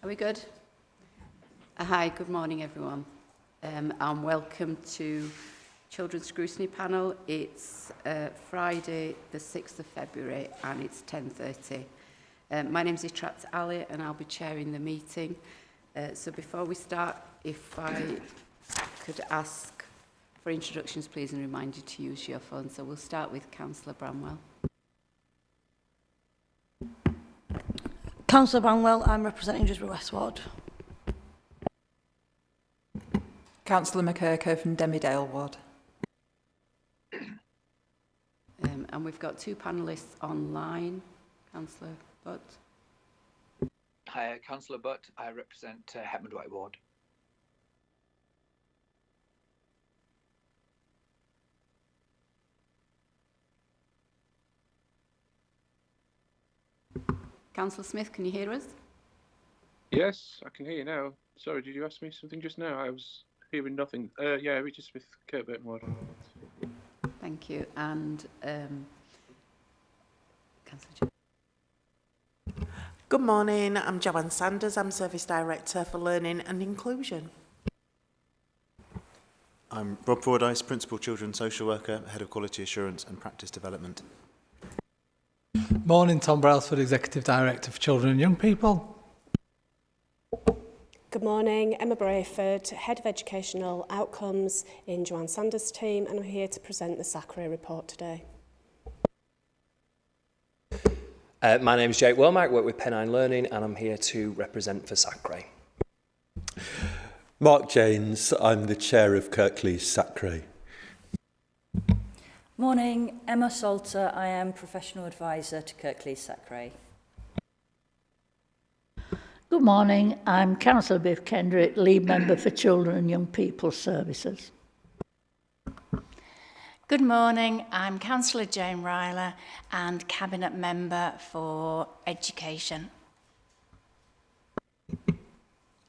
Are we good? Hi, good morning everyone. And welcome to Children's Scrutiny Panel. It's Friday the 6th of February and it's 10:30. My name is Itrat Ali and I'll be chairing the meeting. So before we start, if I could ask for introductions please and remind you to use your phone. So we'll start with Councillor Bramwell. Councillor Bramwell, I'm representing Dewsbury West Ward. Councillor McKirker from Demidale Ward. And we've got two panellists online. Councillor Butt. Hi, Councillor Butt. I represent Hetman White Ward. Councillor Smith, can you hear us? Yes, I can hear you now. Sorry, did you ask me something just now? I was hearing nothing. Yeah, Richard Smith, Kirklees Ward. Thank you. And Councillor Jo. Good morning, I'm Joanne Sanders, I'm Service Director for Learning and Inclusion. I'm Rob Fordyce, Principal Children's Social Worker, Head of Quality Assurance and Practice Development. Morning, Tom Brailsford, Executive Director for Children and Young People. Good morning, Emma Brayford, Head of Educational Outcomes in Joanne Sanders' team, and I'm here to present the SACRE report today. My name is Jake Womack, work with Pennine Learning, and I'm here to represent for SACRE. Mark James, I'm the Chair of Kirklees SACRE. Morning, Emma Salter, I am Professional Advisor to Kirklees SACRE. Good morning, I'm Councillor Biff Kendrick, Lead Member for Children and Young People Services. Good morning, I'm Councillor Jane Ryler and Cabinet Member for Education.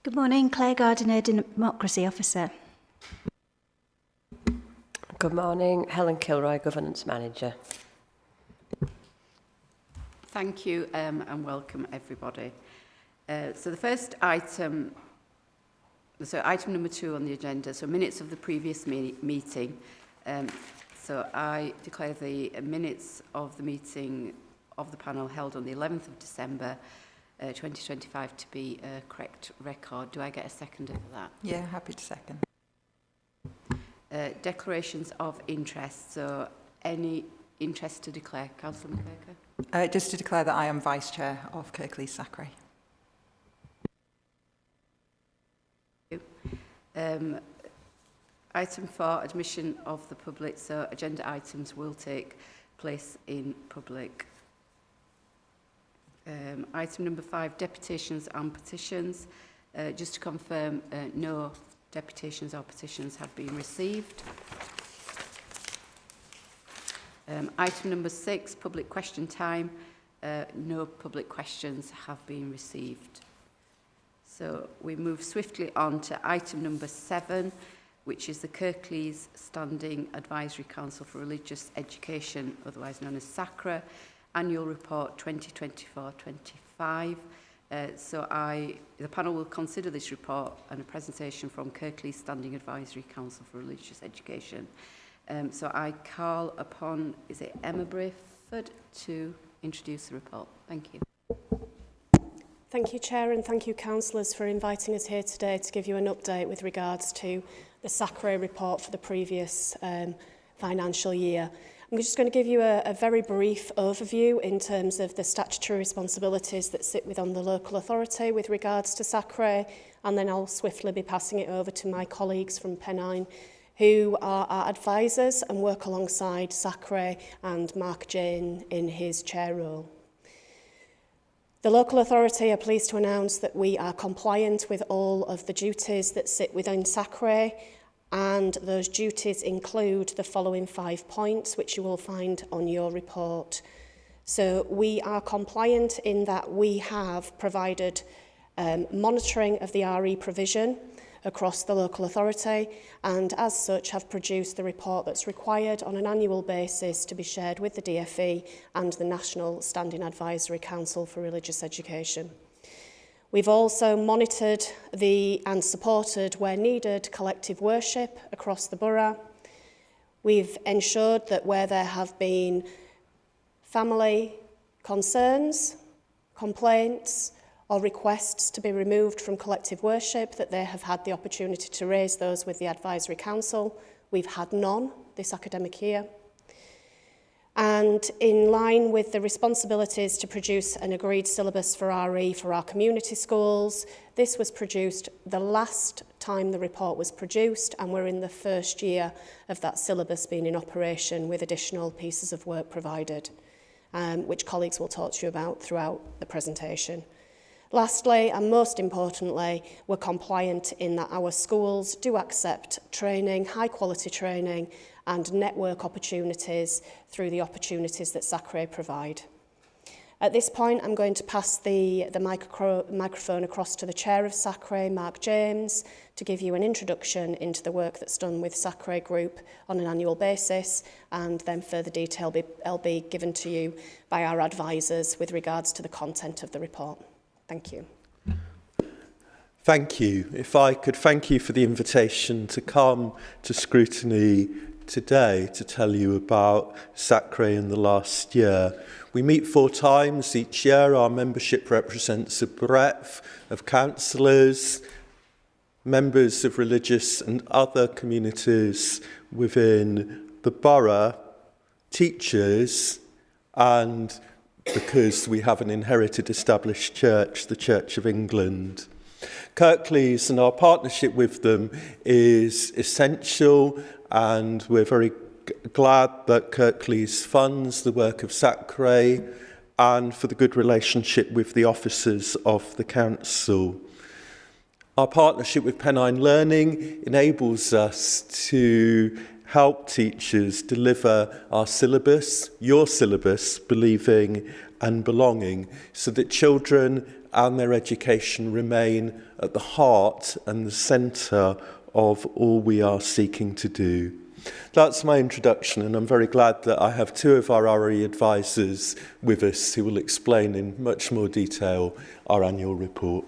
Good morning, Claire Gardiner, Democracy Officer. Good morning, Helen Kilroy, Governance Manager. Thank you and welcome everybody. So the first item, item number 2 on the agenda, so minutes of the previous meeting. So I declare the minutes of the meeting of the panel held on the 11th of December 2025 to be a correct record. Do I get a seconder for that? Yeah, happy to second. Declarations of interest. So any interest to declare? Councillor McKirker? Just to declare that I am Vice Chair of Kirklees SACRE. Item 4, admission of the public. So agenda items will take place in public. Item number 5, deputations and petitions. Just to confirm, no deputations or petitions have been received. Item number 6, public question time. No public questions have been received. So we move swiftly on to item number 7, which is the Kirklees Standing Advisory Council for Religious Education, otherwise known as SACRE, Annual Report 2024-25. The panel will consider this report and a presentation from Kirklees Standing Advisory Council for Religious Education. So I call upon, is it Emma Brayford, to introduce the report. Thank you. Thank you, Chair, and thank you, councillors, for inviting us here today to give you an update with regards to the SACRE report for the previous financial year. I'm just going to give you a very brief overview in terms of the statutory responsibilities that sit within the local authority with regards to SACRE, and then I'll swiftly be passing it over to my colleagues from Pennine, who are our advisors and work alongside SACRE and Mark Jane in his chair role. The local authority are pleased to announce that we are compliant with all of the duties that sit within SACRE, and those duties include the following 5 points, which you will find on your report. So we are compliant in that we have provided monitoring of the RE provision across the local authority, and as such have produced the report that's required on an annual basis to be shared with the DFE and the National Standing Advisory Council for Religious Education. We've also monitored and supported, where needed, collective worship across the borough. We've ensured that where there have been family concerns, complaints, or requests to be removed from collective worship, that they have had the opportunity to raise those with the Advisory Council. We've had none this academic year. And in line with the responsibilities to produce an agreed syllabus for RE for our community schools, this was produced the last time the report was produced, and we're in the first year of that syllabus being in operation with additional pieces of work provided, which colleagues will talk to you about throughout the presentation. Lastly, and most importantly, we're compliant in that our schools do accept training, high quality training, and network opportunities through the opportunities that SACRE provide. At this point, I'm going to pass the microphone across to the Chair of SACRE, Mark James, to give you an introduction into the work that's done with SACRE Group on an annual basis, and then further detail will be given to you by our advisors with regards to the content of the report. Thank you. Thank you. If I could thank you for the invitation to come to Scrutiny today to tell you about SACRE in the last year. We meet 4 times each year. Our membership represents a breadth of councillors, members of religious and other communities within the borough, teachers, and because we have an inherited established church, the Church of England. Kirklees and our partnership with them is essential, and we're very glad that Kirklees funds the work of SACRE and for the good relationship with the officers of the council. Our partnership with Pennine Learning enables us to help teachers deliver our syllabus, your syllabus, Believing and Belonging, so that children and their education remain at the heart and the centre of all we are seeking to do. That's my introduction, and I'm very glad that I have 2 of our RE advisors with us who will explain in much more detail our annual report.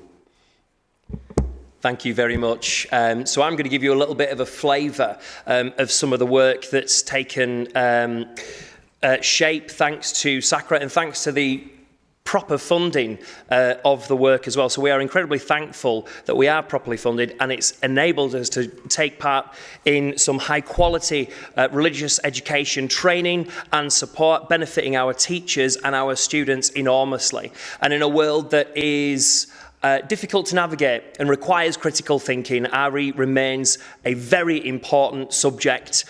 Thank you very much. So I'm going to give you a little bit of a flavour of some of the work that's taken shape thanks to SACRE and thanks to the proper funding of the work as well. So we are incredibly thankful that we are properly funded, and it's enabled us to take part in some high quality religious education training and support, benefiting our teachers and our students enormously. And in a world that is difficult to navigate and requires critical thinking, RE remains a very important subject.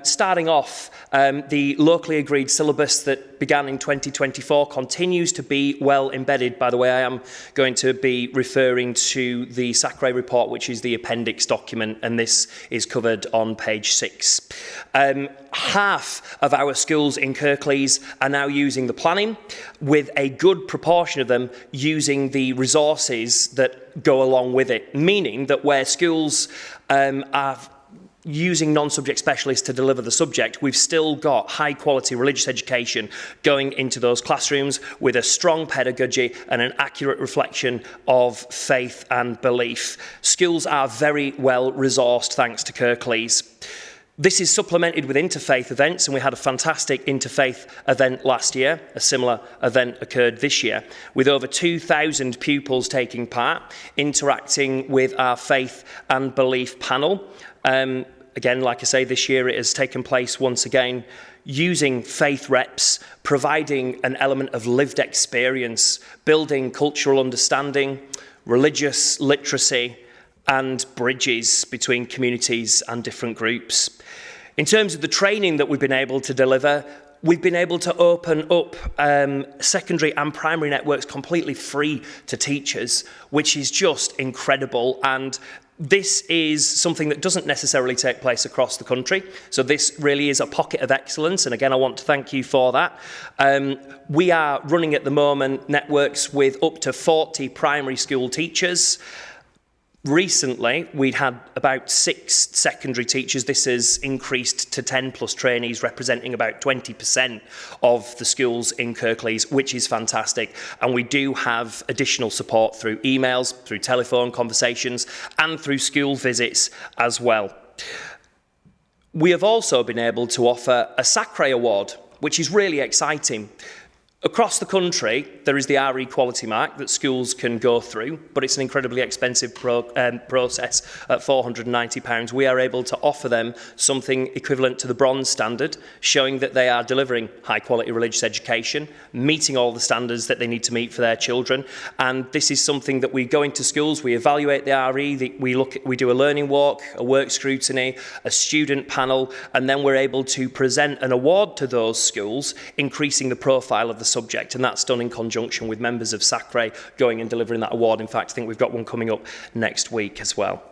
Starting off, the locally agreed syllabus that began in 2024 continues to be well embedded. By the way, I am going to be referring to the SACRE report, which is the appendix document, and this is covered on page 6. Half of our schools in Kirklees are now using the planning, with a good proportion of them using the resources that go along with it, meaning that where schools are using non-subject specialists to deliver the subject, we've still got high-quality religious education going into those classrooms with a strong pedagogy and an accurate reflection of faith and belief. Schools are very well resourced thanks to Kirklees. This is supplemented with interfaith events, and we had a fantastic interfaith event last year. A similar event occurred this year, with over 2,000 pupils taking part, interacting with our faith and belief panel. Again, like I say, this year it has taken place once again, using faith reps, providing an element of lived experience, building cultural understanding, religious literacy, and bridges between communities and different groups. In terms of the training that we've been able to deliver, we've been able to open up secondary and primary networks completely free to teachers, which is just incredible. And this is something that doesn't necessarily take place across the country. So this really is a pocket of excellence. And again, I want to thank you for that. We are running at the moment networks with up to 40 primary school teachers. Recently, we'd had about 6 secondary teachers. This has increased to 10 plus trainees, representing about 20% of the schools in Kirklees, which is fantastic. And we do have additional support through emails, through telephone conversations, and through school visits as well. We have also been able to offer a SACRE award, which is really exciting. Across the country, there is the RE quality mark that schools can go through, but it's an incredibly expensive process at £490. We are able to offer them something equivalent to the bronze standard, showing that they are delivering high-quality religious education, meeting all the standards that they need to meet for their children. And this is something that we go into schools, we evaluate the RE, we do a learning walk, a work scrutiny, a student panel, and then we're able to present an award to those schools, increasing the profile of the subject, and that's done in conjunction with members of SACRE going and delivering that award. In fact, I think we've got one coming up next week as well.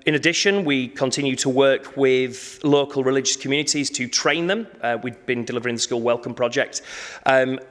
In addition, we continue to work with local religious communities to train them. We've been delivering the School Welcome Project.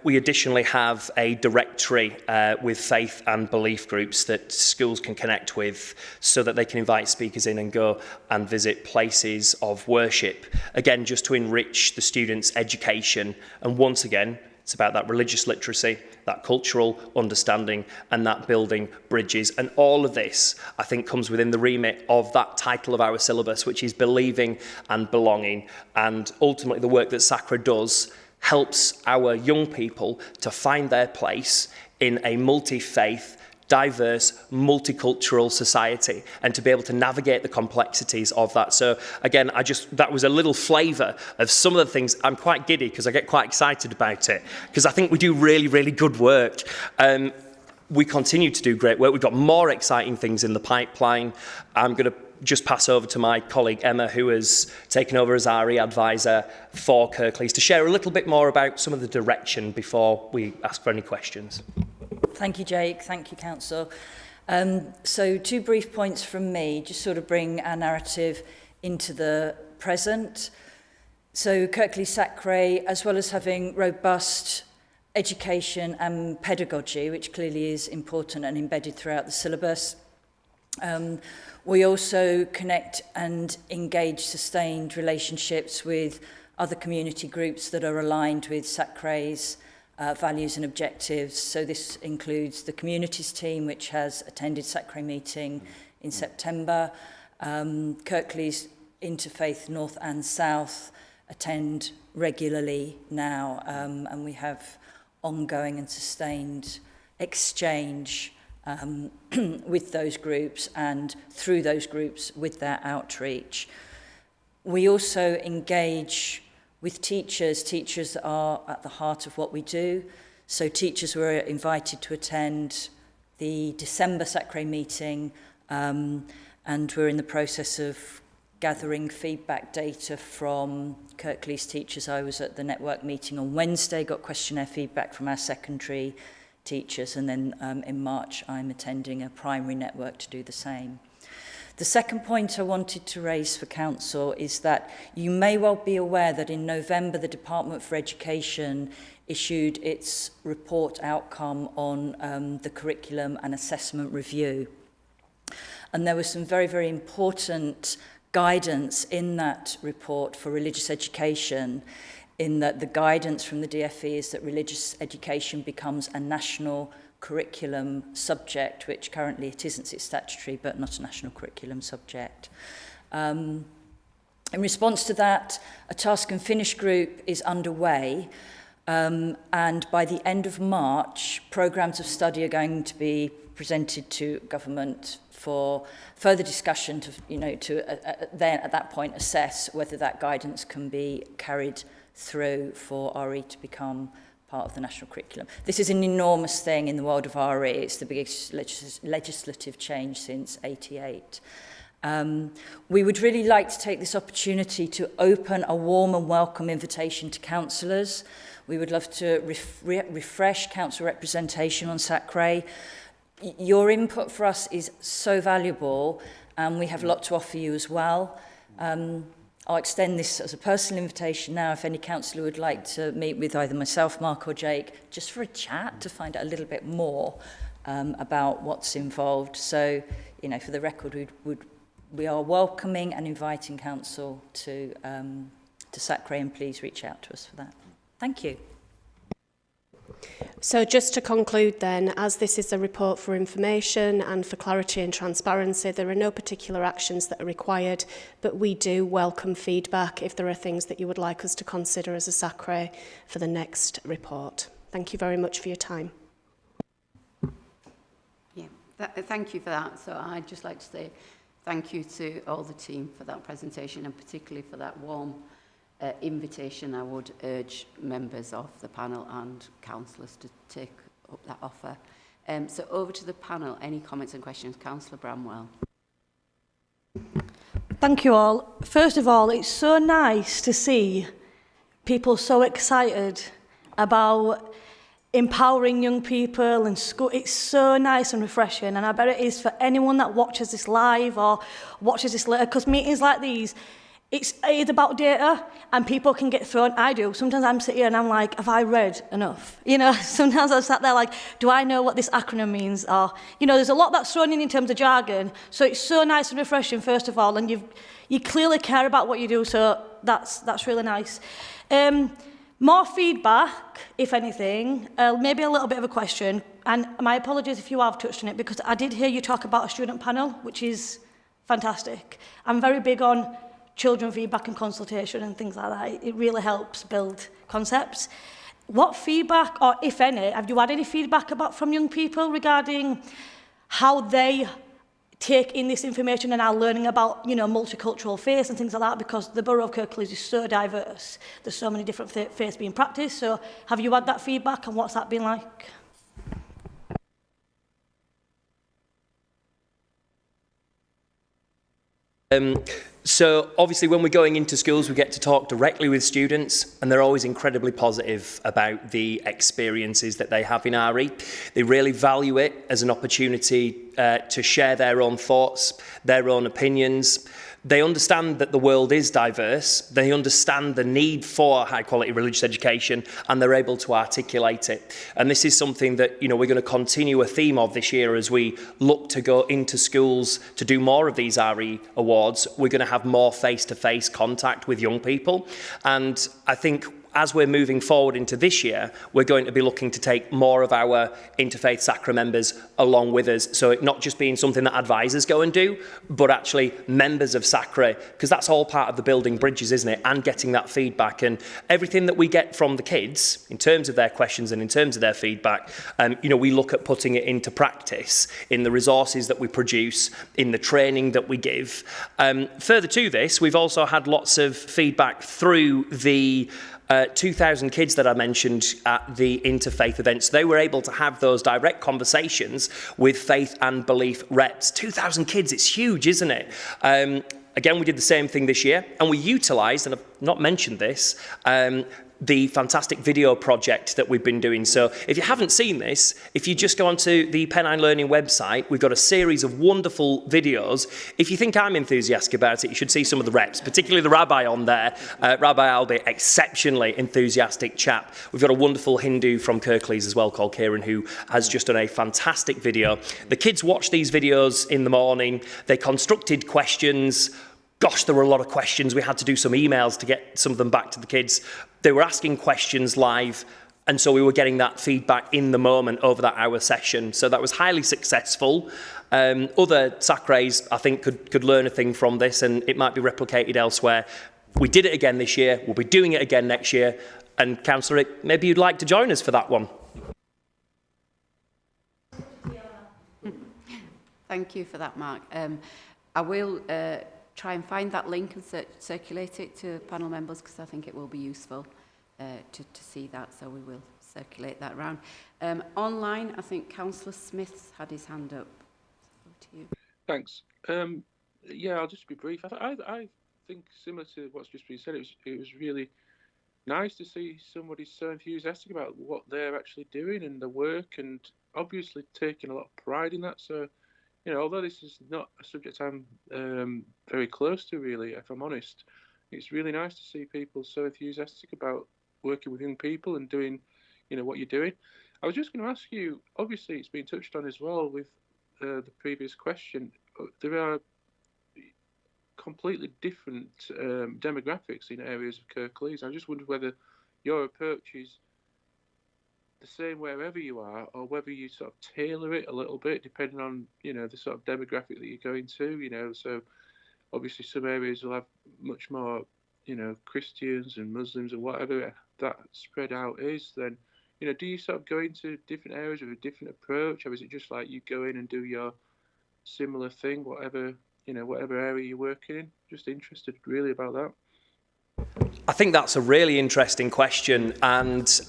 We additionally have a directory with faith and belief groups that schools can connect with so that they can invite speakers in and go and visit places of worship. Again, just to enrich the students' education. And once again, it's about that religious literacy, that cultural understanding, and that building bridges. And all of this, I think, comes within the remit of that title of our syllabus, which is believing and belonging. And ultimately, the work that SACRE does helps our young people to find their place in a multi-faith, diverse, multicultural society, and to be able to navigate the complexities of that. So again, that was a little flavour of some of the things. I'm quite giddy because I get quite excited about it, because I think we do really, really good work. We continue to do great work. We've got more exciting things in the pipeline. I'm going to just pass over to my colleague Emma, who has taken over as RE advisor for Kirklees, to share a little bit more about some of the direction before we ask for any questions. Thank you, Jake. Thank you, Council. So 2 brief points from me, just sort of bring our narrative into the present. So Kirklees SACRE, as well as having robust education and pedagogy, which clearly is important and embedded throughout the syllabus, we also connect and engage sustained relationships with other community groups that are aligned with SACRE's values and objectives. So this includes the communities team, which has attended SACRE meeting in September. Kirklees Interfaith North and South attend regularly now, and we have ongoing and sustained exchange with those groups and through those groups with their outreach. We also engage with teachers that are at the heart of what we do. So teachers were invited to attend the December SACRE meeting, and we're in the process of gathering feedback data from Kirklees teachers. I was at the network meeting on Wednesday, got questionnaire feedback from our secondary teachers, and then in March I'm attending a primary network to do the same. The second point I wanted to raise for Council is that you may well be aware that in November the Department for Education issued its report outcome on the curriculum and assessment review. And there was some very, very important guidance in that report for religious education, in that the guidance from the DFE is that religious education becomes a national curriculum subject, which currently it isn't, it's statutory, but not a national curriculum subject. In response to that, a task and finish group is underway, and by the end of March, programmes of study are going to be presented to government for further discussion to, then at that point assess whether that guidance can be carried through for RE to become part of the national curriculum. This is an enormous thing in the world of RE. It's the biggest legislative change since '88. We would really like to take this opportunity to open a warm and welcome invitation to councillors. We would love to refresh council representation on SACRE. Your input for us is so valuable, and we have a lot to offer you as well. I'll extend this as a personal invitation now if any councillor would like to meet with either myself, Mark or Jake, just for a chat to find out a little bit more about what's involved. So, you know, for the record, we are welcoming and inviting council to SACRE, and please reach out to us for that. Thank you. So just to conclude then, as this is a report for information and for clarity and transparency, there are no particular actions that are required, but we do welcome feedback if there are things that you would like us to consider as a SACRE for the next report. Thank you very much for your time. Yeah, thank you for that. So I'd just like to say thank you to all the team for that presentation, and particularly for that warm invitation. I would urge members of the panel and councillors to take up that offer. So over to the panel. Any comments and questions? Councillor Bramwell. Thank you all. First of all, it's so nice to see people so excited about empowering young people and school. It's so nice and refreshing, and I bet it is for anyone that watches this live or watches this later, because meetings like these, it is about data, and people can get thrown. I do. Sometimes I'm sitting here and I'm like, have I read enough? You know, sometimes I'm sat there like, do I know what this acronym means? Or, you know, there's a lot that's thrown in terms of jargon. So it's so nice and refreshing, first of all, and you clearly care about what you do, so that's really nice. More feedback, if anything, maybe a little bit of a question, and my apologies if you have touched on it, because I did hear you talk about a student panel, which is fantastic. I'm very big on children feedback and consultation and things like that. It really helps build concepts. What feedback, or if any, have you had any feedback from young people regarding how they take in this information and are learning about, you know, multicultural faiths and things like that, because the borough of Kirklees is so diverse. There's so many different faiths being practiced. So have you had that feedback, and what's that been like? So obviously when we're going into schools, we get to talk directly with students, and they're always incredibly positive about the experiences that they have in RE. They really value it as an opportunity to share their own thoughts, their own opinions. They understand that the world is diverse. They understand the need for high quality religious education, and they're able to articulate it. And this is something that, you know, we're going to continue a theme of this year as we look to go into schools to do more of these RE awards. We're going to have more face-to-face contact with young people. And I think as we're moving forward into this year, we're going to be looking to take more of our interfaith SACRE members along with us. So it not just being something that advisors go and do, but actually members of SACRE, because that's all part of the building bridges, isn't it? And getting that feedback, and everything that we get from the kids in terms of their questions and in terms of their feedback, you know, we look at putting it into practice in the resources that we produce, in the training that we give. Further to this, we've also had lots of feedback through the 2,000 kids that I mentioned at the interfaith events. They were able to have those direct conversations with faith and belief reps. 2,000 kids, it's huge, isn't it? Again, we did the same thing this year, and we utilised, and I've not mentioned this, the fantastic video project that we've been doing. So if you haven't seen this, if you just go onto the Pennine Learning website, we've got a series of wonderful videos. If you think I'm enthusiastic about it, you should see some of the reps, particularly the rabbi on there. Rabbi Albi, exceptionally enthusiastic chap. We've got a wonderful Hindu from Kirklees as well called Kieran, who has just done a fantastic video. The kids watch these videos in the morning. They constructed questions. Gosh, there were a lot of questions. We had to do some emails to get some of them back to the kids. They were asking questions live, and so we were getting that feedback in the moment over that hour session. So that was highly successful. Other SACREs, I think, could learn a thing from this, and it might be replicated elsewhere. We did it again this year. We'll be doing it again next year. And Councillor, maybe you'd like to join us for that one. Thank you for that, Mark. I will try and find that link and circulate it to panel members, because I think it will be useful to see that, so we will circulate that around. Online, I think Councillor Smith's had his hand up. Over to you. Thanks. Yeah, I'll just be brief. I think similar to what's just been said, it was really nice to see somebody so enthusiastic about what they're actually doing and the work, and obviously taking a lot of pride in that. So, you know, although this is not a subject I'm very close to, really, if I'm honest, it's really nice to see people so enthusiastic about working with young people and doing, what you're doing. I was just going to ask you, obviously it's been touched on as well with the previous question. There are completely different demographics in areas of Kirklees. I just wondered whether your approach is the same wherever you are, or whether you sort of tailor it a little bit depending on the sort of demographic that you're going to. So obviously some areas will have much more Christians and Muslims and whatever that spread out is. Then do you sort of go into different areas with a different approach, or is it just like you go in and do your similar thing, whatever area you're working in? Just interested really about that. I think that's a really interesting question, and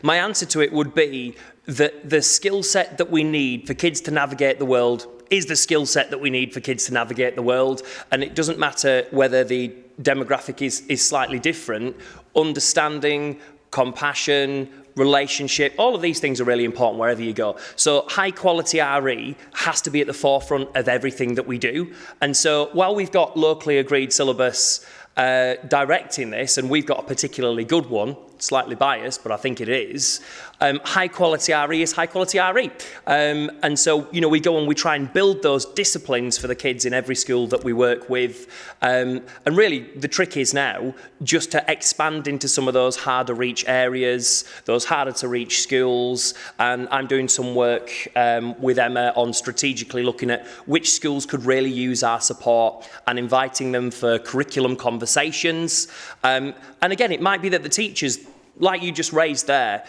my answer to it would be that the skill set that we need for kids to navigate the world is the skill set that we need for kids to navigate the world, and it doesn't matter whether the demographic is slightly different. Understanding, compassion, relationship, all of these things are really important wherever you go. So high quality RE has to be at the forefront of everything that we do. And so while we've got locally agreed syllabus directing this, and we've got a particularly good one, slightly biased, but I think it is, high quality RE is high quality RE. And so, we go and we try and build those disciplines for the kids in every school that we work with. And really, the trick is now just to expand into some of those harder reach areas, those harder to reach schools. And I'm doing some work with Emma on strategically looking at which schools could really use our support and inviting them for curriculum conversations. And again, it might be that the teachers, like you just raised there,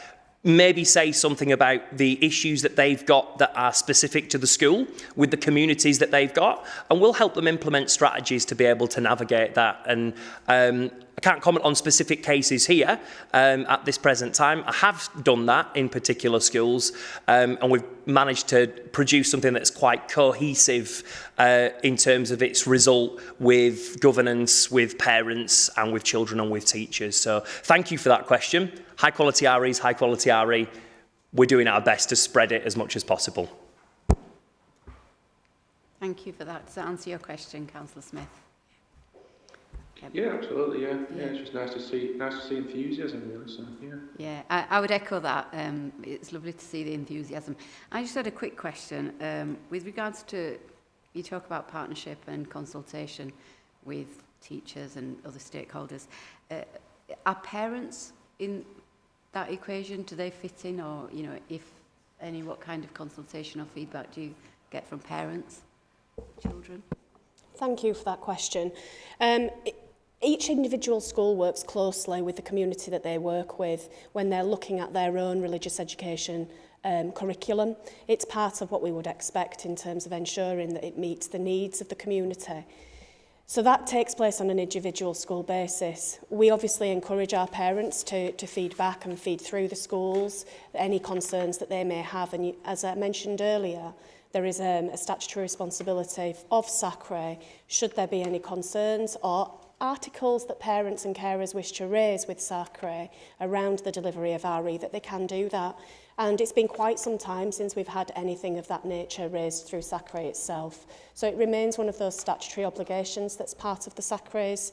maybe say something about the issues that they've got that are specific to the school with the communities that they've got, and we'll help them implement strategies to be able to navigate that. And I can't comment on specific cases here at this present time. I have done that in particular schools, and we've managed to produce something that's quite cohesive in terms of its result with governance, with parents and with children and with teachers. So thank you for that question. High quality REs, high quality RE. We're doing our best to spread it as much as possible. Thank you for that. Does that answer your question, Councillor Smith? Yeah, absolutely. Yeah, it's just nice to see enthusiasm, really. So yeah, I would echo that. It's lovely to see the enthusiasm. I just had a quick question with regards to, you talk about partnership and consultation with teachers and other stakeholders. Are parents in that equation? Do they fit in, or if any, what kind of consultation or feedback do you get from parents, children? Thank you for that question. Each individual school works closely with the community that they work with when they're looking at their own religious education curriculum. It's part of what we would expect in terms of ensuring that it meets the needs of the community. So that takes place on an individual school basis. We obviously encourage our parents to feed back and feed through the schools any concerns that they may have. And as I mentioned earlier, there is a statutory responsibility of SACRE, should there be any concerns or articles that parents and carers wish to raise with SACRE around the delivery of RE, that they can do that. And it's been quite some time since we've had anything of that nature raised through SACRE itself. So it remains one of those statutory obligations that's part of the SACRE's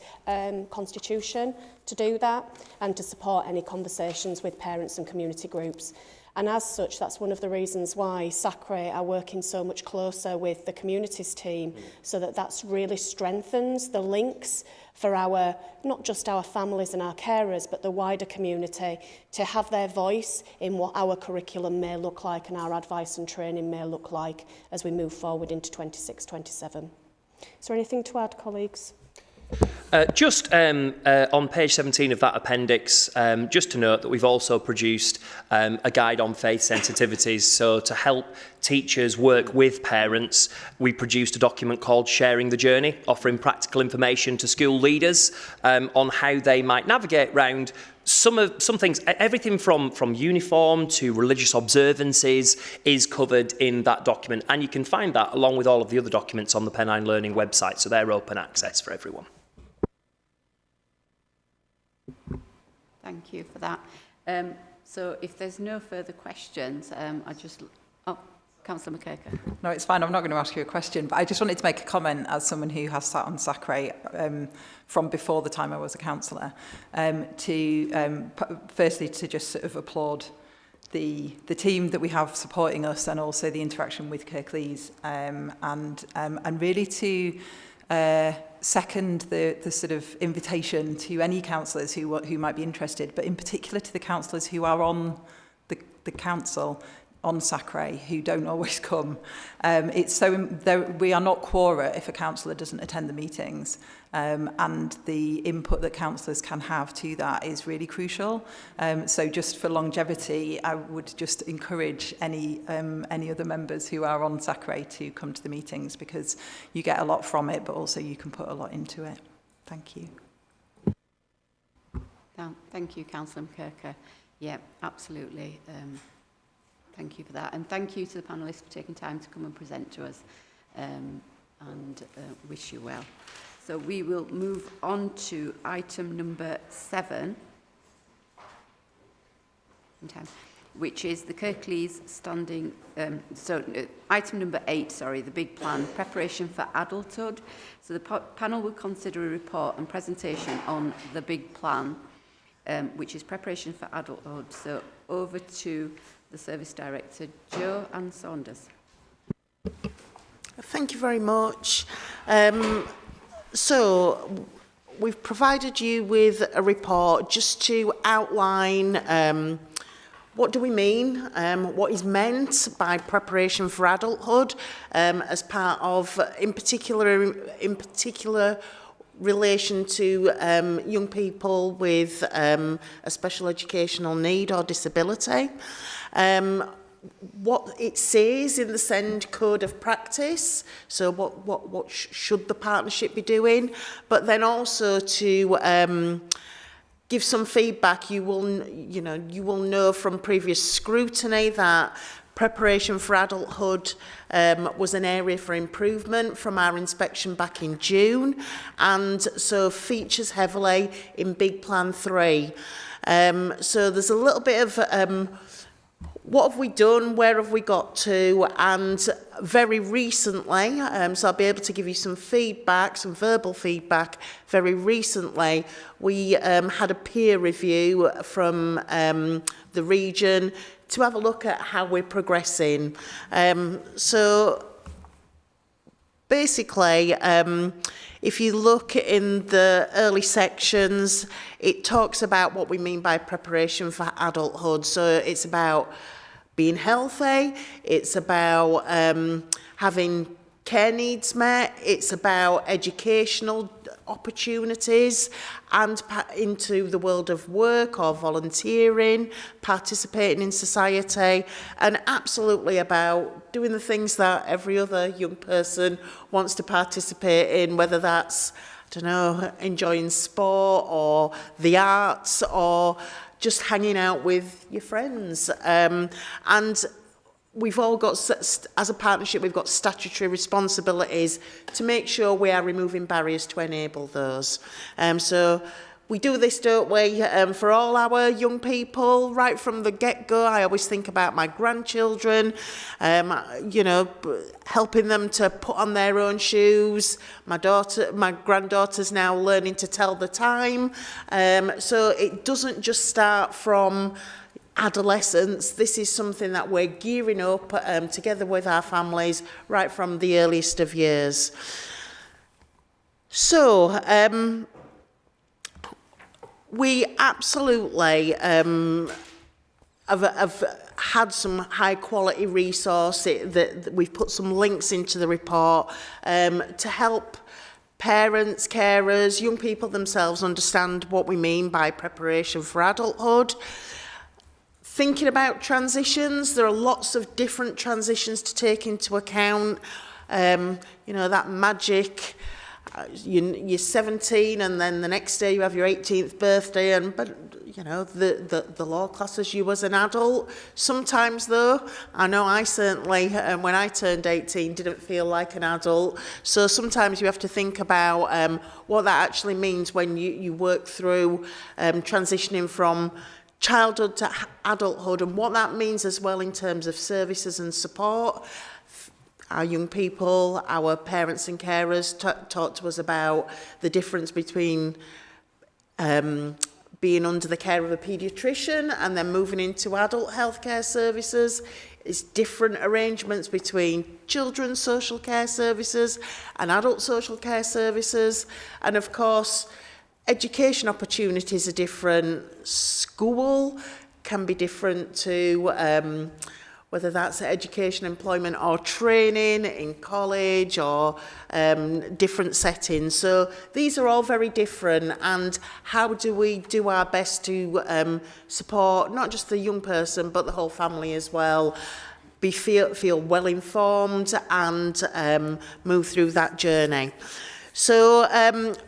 constitution to do that and to support any conversations with parents and community groups. And as such, that's one of the reasons why SACRE are working so much closer with the communities team, so that really strengthens the links for our, not just our families and our carers, but the wider community, to have their voice in what our curriculum may look like and our advice and training may look like as we move forward into 26-27. Is there anything to add, colleagues? Just on page 17 of that appendix, just to note that we've also produced a guide on faith sensitivities. So to help teachers work with parents, we produced a document called Sharing the Journey, offering practical information to school leaders on how they might navigate around some things. Everything from uniform to religious observances is covered in that document, and you can find that along with all of the other documents on the Pennine Learning website, so they're open access for everyone. Thank you for that. So if there's no further questions, Councillor McKirker. No, it's fine. I'm not going to ask you a question, but I just wanted to make a comment as someone who has sat on SACRE from before the time I was a councillor, firstly to just sort of applaud the team that we have supporting us, and also the interaction with Kirklees, and really to second the sort of invitation to any councillors who might be interested, but in particular to the councillors who are on the council on Sacre who don't always come. It's so we are not quora if a councillor doesn't attend the meetings, and the input that councillors can have to that is really crucial. So just for longevity, I would just encourage any other members who are on Sacre to come to the meetings, because you get a lot from it, but also you can put a lot into it. Thank you. Thank you, Councillor McKirker. Yeah, absolutely. Thank you for that. And thank you to the panellists for taking time to come and present to us, and wish you well. So we will move on to item number 7, which is the Kirklees standing, item number 8, sorry, the big plan, preparation for adulthood. So the panel will consider a report and presentation on the big plan, which is preparation for adulthood. So over to the Service Director, Jo Ann Saunders. Thank you very much. So we've provided you with a report just to outline what do we mean, what is meant by preparation for adulthood, as part of, in particular relation to young people with a special educational need or disability. What it says in the SEND Code of Practice, so what should the partnership be doing, but then also to give some feedback. You will know from previous scrutiny that preparation for adulthood was an area for improvement from our inspection back in June, and so features heavily in Big Plan 3. So there's a little bit of what have we done, where have we got to, and very recently, so I'll be able to give you some feedback, some verbal feedback. Very recently, we had a peer review from the region to have a look at how we're progressing. So basically, if you look in the early sections, it talks about what we mean by preparation for adulthood. So it's about being healthy, it's about having care needs met, it's about educational opportunities and into the world of work or volunteering, participating in society, and absolutely about doing the things that every other young person wants to participate in, whether that's, I don't know, enjoying sport or the arts or just hanging out with your friends. And we've all got, as a partnership, we've got statutory responsibilities to make sure we are removing barriers to enable those. So we do this, don't we, for all our young people, right from the get-go. I always think about my grandchildren, you know, helping them to put on their own shoes. My granddaughter's now learning to tell the time. So it doesn't just start from adolescence. This is something that we're gearing up together with our families right from the earliest of years. So we absolutely have had some high quality resource that we've put some links into the report to help parents, carers, young people themselves understand what we mean by preparation for adulthood. Thinking about transitions, there are lots of different transitions to take into account. You know, that magic, you're 17 and then the next day you have your 18th birthday, but you know, the law classes you as an adult. Sometimes though, I know I certainly, when I turned 18, didn't feel like an adult. So sometimes you have to think about what that actually means when you work through transitioning from childhood to adulthood, and what that means as well in terms of services and support. Our young people, our parents and carers talk to us about the difference between being under the care of a paediatrician and then moving into adult healthcare services. It's different arrangements between children's social care services and adult social care services. And of course, education opportunities are different. School can be different to whether that's education, employment or training in college or different settings. So these are all very different, and how do we do our best to support not just the young person but the whole family as well, feel well informed and move through that journey. So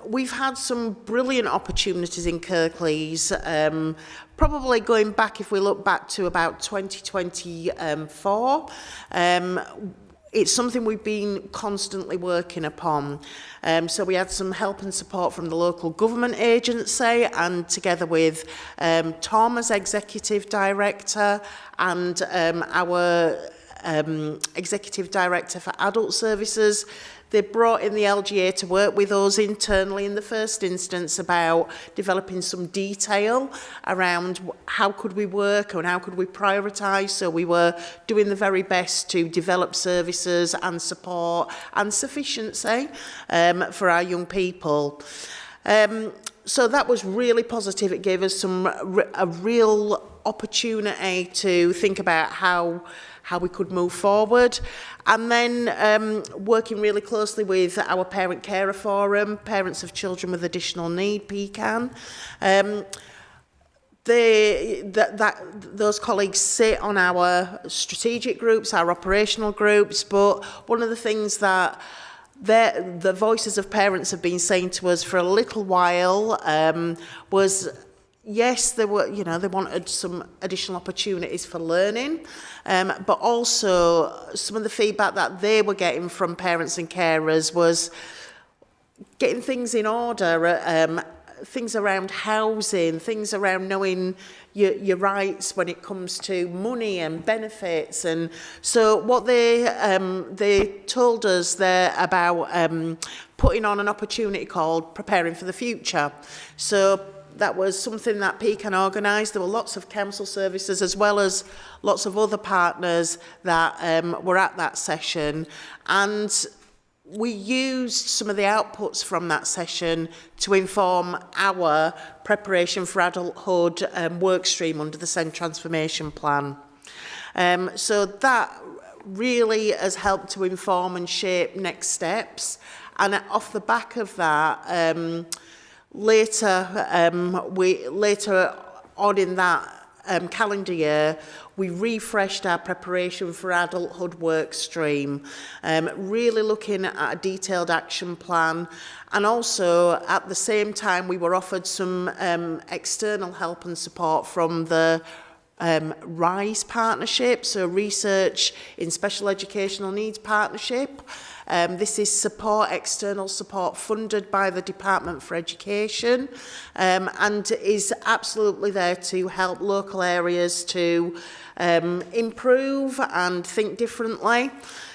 we've had some brilliant opportunities in Kirklees, probably going back, if we look back to about 2024. It's something we've been constantly working upon. So we had some help and support from the local government agency, and together with Tom as Executive Director and our Executive Director for Adult Services, they brought in the LGA to work with us internally in the first instance about developing some detail around how could we work and how could we prioritise. So we were doing the very best to develop services and support and sufficiency for our young people. So that was really positive. It gave us a real opportunity to think about how we could move forward. And then working really closely with our Parent Carer Forum, Parents of Children with Additional Need, PCAN. Those colleagues sit on our strategic groups, our operational groups, but one of the things that the voices of parents have been saying to us for a little while was, yes, they wanted some additional opportunities for learning, but also some of the feedback that they were getting from parents and carers was getting things in order, things around housing, things around knowing your rights when it comes to money and benefits. And so what they told us there about putting on an opportunity called Preparing for the Future. So that was something that PCAN organised. There were lots of council services as well as lots of other partners that were at that session. And we used some of the outputs from that session to inform our preparation for adulthood work stream under the SEND transformation plan. So that really has helped to inform and shape next steps. And off the back of that, later on in that calendar year, we refreshed our preparation for adulthood work stream, really looking at a detailed action plan. And also, at the same time, we were offered some external help and support from the RISE partnership, so Research in Special Educational Needs Partnership. This is external support funded by the Department for Education, and is absolutely there to help local areas to improve and think differently.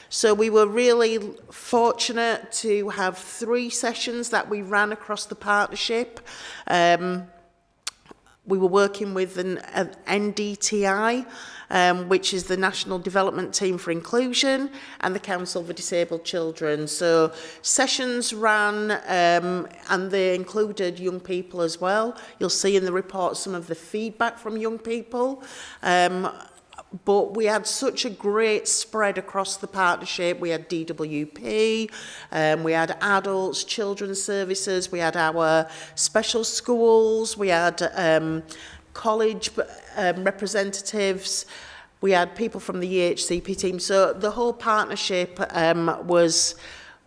So we were really fortunate to have 3 sessions that we ran across the partnership. We were working with an NDTI, which is the National Development Team for Inclusion, and the Council for Disabled Children. So sessions ran, and they included young people as well. You'll see in the report some of the feedback from young people. But we had such a great spread across the partnership. We had DWP, we had adults, children's services, we had our special schools, we had college representatives, we had people from the EHCP team. So the whole partnership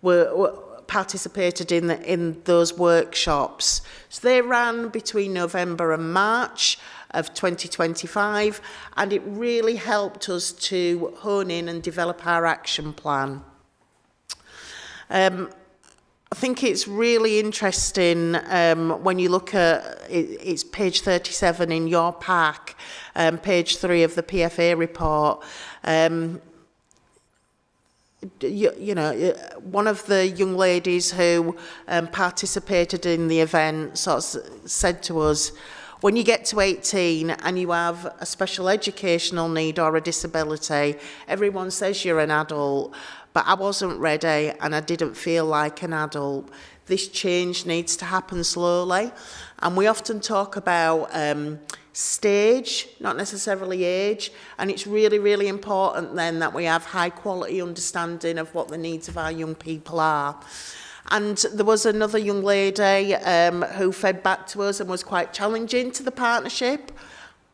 were participated in those workshops. So they ran between November and March of 2025, and it really helped us to hone in and develop our action plan. I think it's really interesting when you look at it's page 37 in your pack, page 3 of the PFA report. You know, one of the young ladies who participated in the event sort of said to us, when you get to 18 and you have a special educational need or a disability, everyone says you're an adult, but I wasn't ready and I didn't feel like an adult. This change needs to happen slowly. And we often talk about stage, not necessarily age, and it's really, really important then that we have high quality understanding of what the needs of our young people are. And there was another young lady who fed back to us and was quite challenging to the partnership.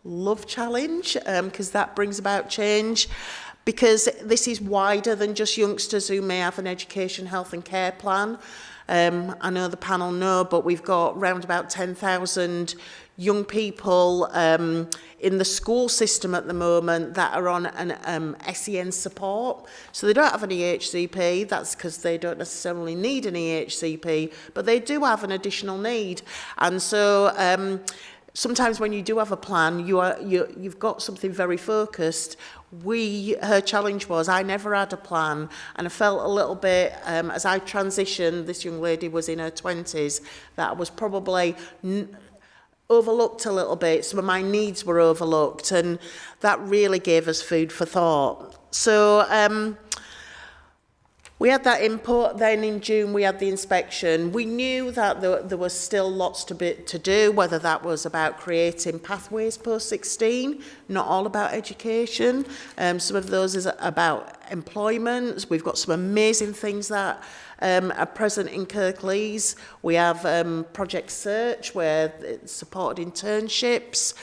Love challenge, because that brings about change. Because this is wider than just youngsters who may have an education, health and care plan. I know the panel know, but we've got around about 10,000 young people in the school system at the moment that are on an SEN support. So they don't have an EHCP, that's because they don't necessarily need an EHCP, but they do have an additional need. And so sometimes when you do have a plan, you've got something very focused. Her challenge was, I never had a plan, and I felt a little bit, as I transitioned, this young lady was in her 20s, that I was probably overlooked a little bit. Some of my needs were overlooked, and that really gave us food for thought. So we had that input. Then in June we had the inspection. We knew that there was still lots to do, whether that was about creating pathways post-16, not all about education. Some of those is about employment. We've got some amazing things that are present in Kirklees. We have Project Search, where it's supported internships.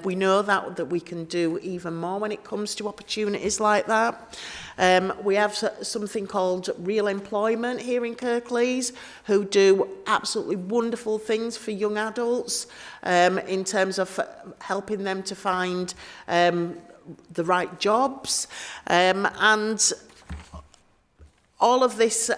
We know that we can do even more when it comes to opportunities like that. We have something called Real Employment here in Kirklees, who do absolutely wonderful things for young adults in terms of helping them to find the right jobs. And all of this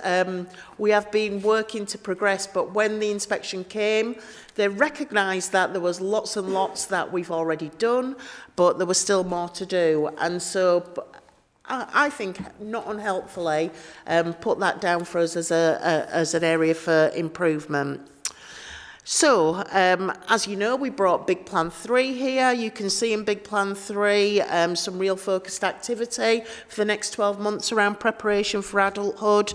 we have been working to progress, but when the inspection came, they recognised that there was lots and lots that we've already done, but there was still more to do. And so I think, not unhelpfully, put that down for us as an area for improvement. So, as you know, we brought Big Plan 3 here. You can see in Big Plan 3 some real focused activity for the next 12 months around preparation for adulthood.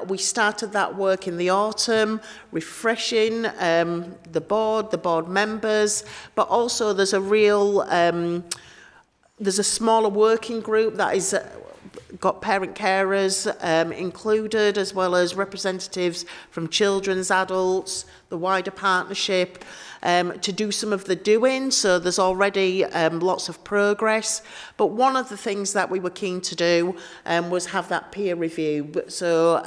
We started that work in the autumn, refreshing the board members, but also there's a real, there's a smaller working group that is got parent carers included, as well as representatives from children's, adults, the wider partnership, to do some of the doing. So there's already lots of progress. But one of the things that we were keen to do was have that peer review. So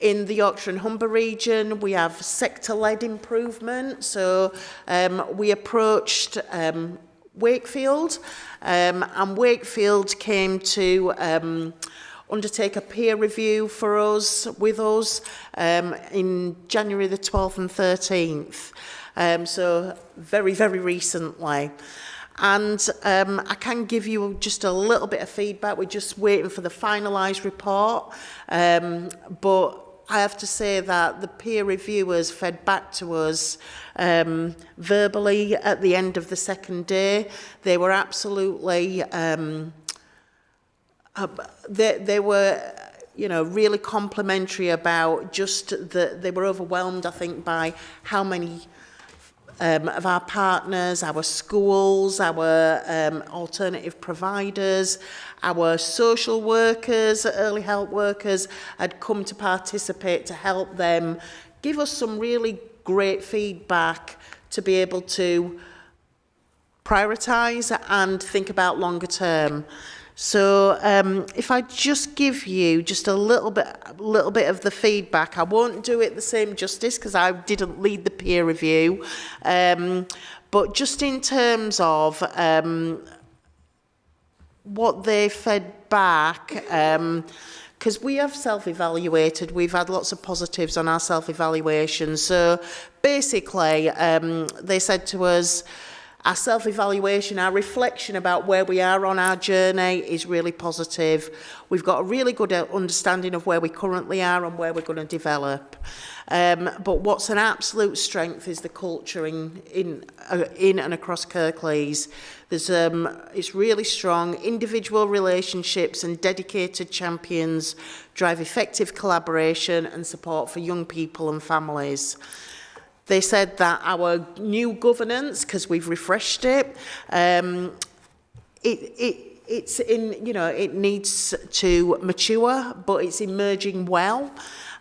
in the Yorkshire and Humber region, we have sector-led improvement. So we approached Wakefield, and Wakefield came to undertake a peer review with us in January the 12th and 13th, so very, very recently. And I can give you just a little bit of feedback. We're just waiting for the finalised report, but I have to say that the peer reviewers fed back to us verbally at the end of the second day. They were absolutely, they were, really complimentary about just they were overwhelmed, I think, by how many of our partners, our schools, our alternative providers, our social workers, early help workers had come to participate to help them give us some really great feedback to be able to prioritise and think about longer term. So if I just give you just a little bit of the feedback, I won't do it the same justice because I didn't lead the peer review, but just in terms of what they fed back, because we have self-evaluated, we've had lots of positives on our self-evaluation. So basically, they said to us, our self-evaluation, our reflection about where we are on our journey is really positive. We've got a really good understanding of where we currently are and where we're going to develop. But what's an absolute strength is the culture in and across Kirklees. It's really strong. Individual relationships and dedicated champions drive effective collaboration and support for young people and families. They said that our new governance, because we've refreshed it, it's in, it needs to mature, but it's emerging well.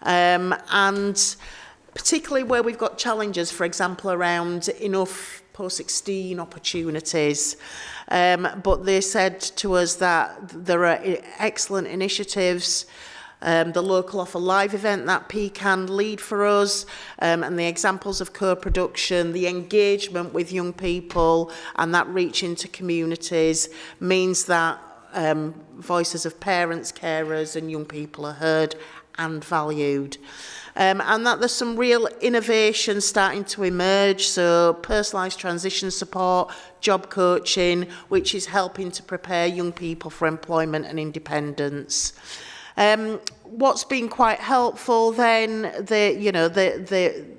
And particularly where we've got challenges, for example, around enough post-16 opportunities. But they said to us that there are excellent initiatives. The local offer live event that Pecan lead for us, and the examples of co-production, the engagement with young people and that reach into communities means that voices of parents, carers and young people are heard and valued. And that there's some real innovation starting to emerge, so personalised transition support, job coaching, which is helping to prepare young people for employment and independence. What's been quite helpful then,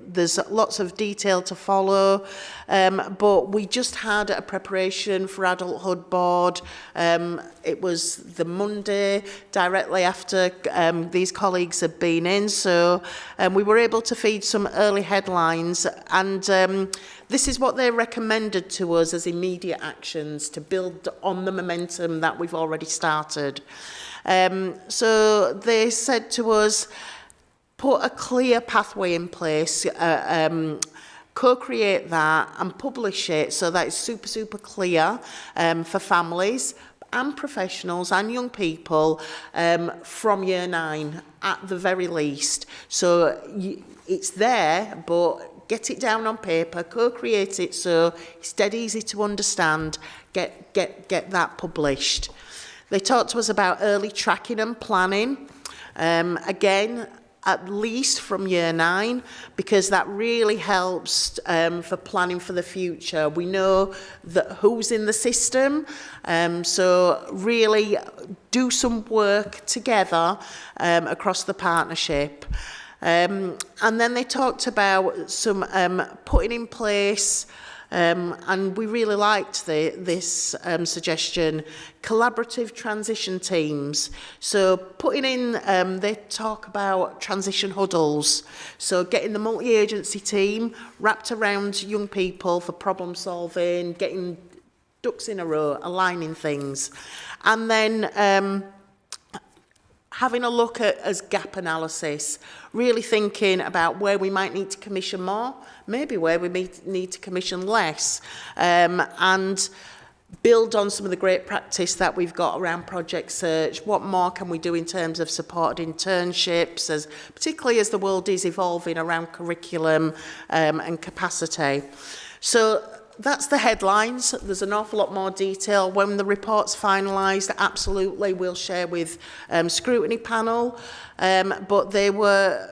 there's lots of detail to follow, but we just had a preparation for Adulthood Board. It was the Monday directly after these colleagues had been in, so we were able to feed some early headlines, and this is what they recommended to us as immediate actions to build on the momentum that we've already started. So they said to us, put a clear pathway in place, co-create that and publish it so that it's super, super clear for families and professionals and young people from year 9 at the very least. So it's there, but get it down on paper, co-create it so it's dead easy to understand, get that published. They talked to us about early tracking and planning, again, at least from year 9, because that really helps for planning for the future. We know that who's in the system, so really do some work together across the partnership. And then they talked about some putting in place, and we really liked this suggestion, collaborative transition teams. So putting in, they talk about transition huddles. So getting the multi-agency team wrapped around young people for problem solving, getting ducks in a row, aligning things. And then having a look at as gap analysis, really thinking about where we might need to commission more, maybe where we need to commission less, and build on some of the great practice that we've got around project search. What more can we do in terms of supported internships, particularly as the world is evolving around curriculum and capacity. So that's the headlines. There's an awful lot more detail. When the report's finalised, absolutely we'll share with Scrutiny panel. But they were,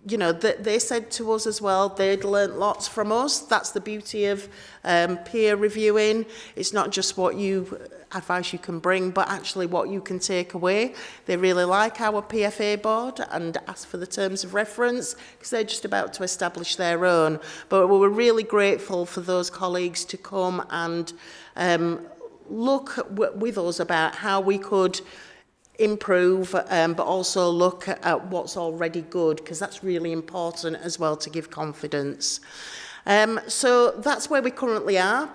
they said to us as well, they'd learnt lots from us. That's the beauty of peer reviewing. It's not just what advice you can bring, but actually what you can take away. They really like our PFA board and ask for the terms of reference because they're just about to establish their own. But we were really grateful for those colleagues to come and look with us about how we could improve, but also look at what's already good, because that's really important as well to give confidence. So that's where we currently are.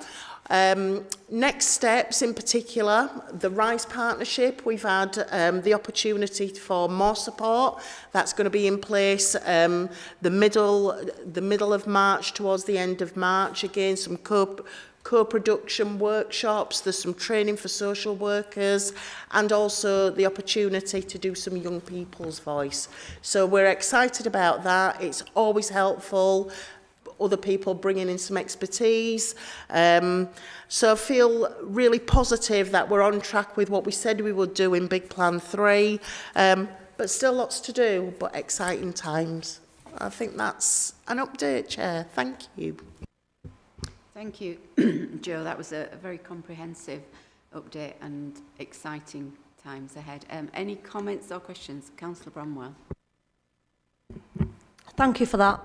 Next steps in particular, the RISE partnership, we've had the opportunity for more support. That's going to be in place the middle of March towards the end of March. Again, some co-production workshops, there's some training for social workers, and also the opportunity to do some young people's voice. So we're excited about that. It's always helpful. Other people bringing in some expertise. So I feel really positive that we're on track with what we said we would do in Big Plan 3, but still lots to do, but exciting times. I think that's an update, Chair. Thank you. Thank you, Joe. That was a very comprehensive update and exciting times ahead. Any comments or questions? Councillor Bramwell. Thank you for that.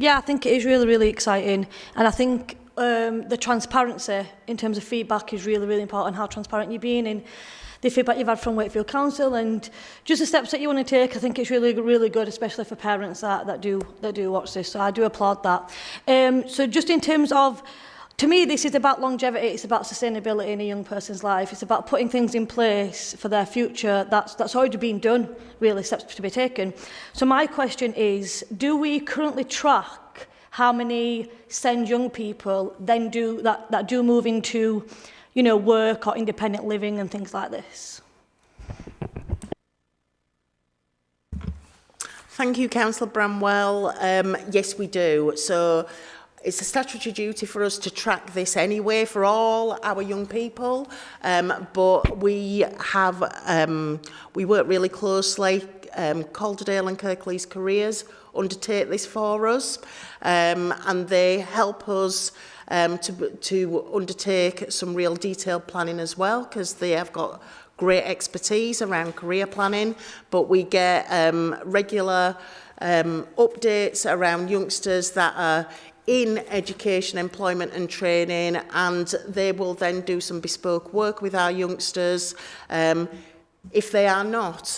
Yeah, I think it is really, really exciting. And I think the transparency in terms of feedback is really, really important, how transparent you've been in the feedback you've had from Wakefield Council and just the steps that you want to take. I think it's really, really good, especially for parents that do watch this. So I do applaud that. So just in terms of, to me, this is about longevity. It's about sustainability in a young person's life. It's about putting things in place for their future. That's already been done, really, steps to be taken. So my question is, do we currently track how many SEND young people then do that do move into, you know, work or independent living and things like this? Thank you, Councillor Bramwell. Yes, we do. So it's a statutory duty for us to track this anyway for all our young people, but we work really closely. Calderdale and Kirklees Careers undertake this for us, and they help us to undertake some real detailed planning as well, because they have got great expertise around career planning. But we get regular updates around youngsters that are in education, employment and training, and they will then do some bespoke work with our youngsters if they are not.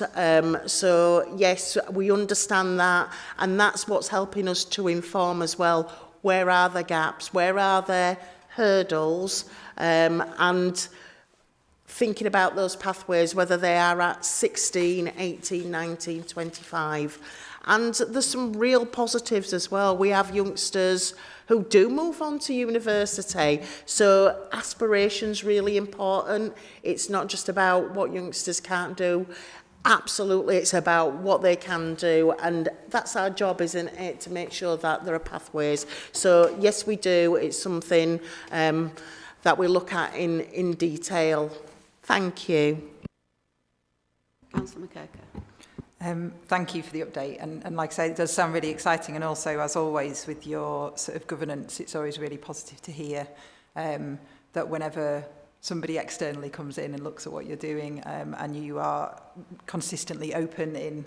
So yes, we understand that, and that's what's helping us to inform as well, where are the gaps, where are there hurdles, and thinking about those pathways, whether they are at 16, 18, 19, 25. And there's some real positives as well. We have youngsters who do move on to university. So aspiration's really important. It's not just about what youngsters can't do. Absolutely, it's about what they can do. And that's our job, isn't it, to make sure that there are pathways. So yes, we do. It's something that we look at in detail. Thank you. Councillor McKirker. Thank you for the update, and like I say, it does sound really exciting, and also, as always, with your sort of governance, it's always really positive to hear that whenever somebody externally comes in and looks at what you're doing, and you are consistently open in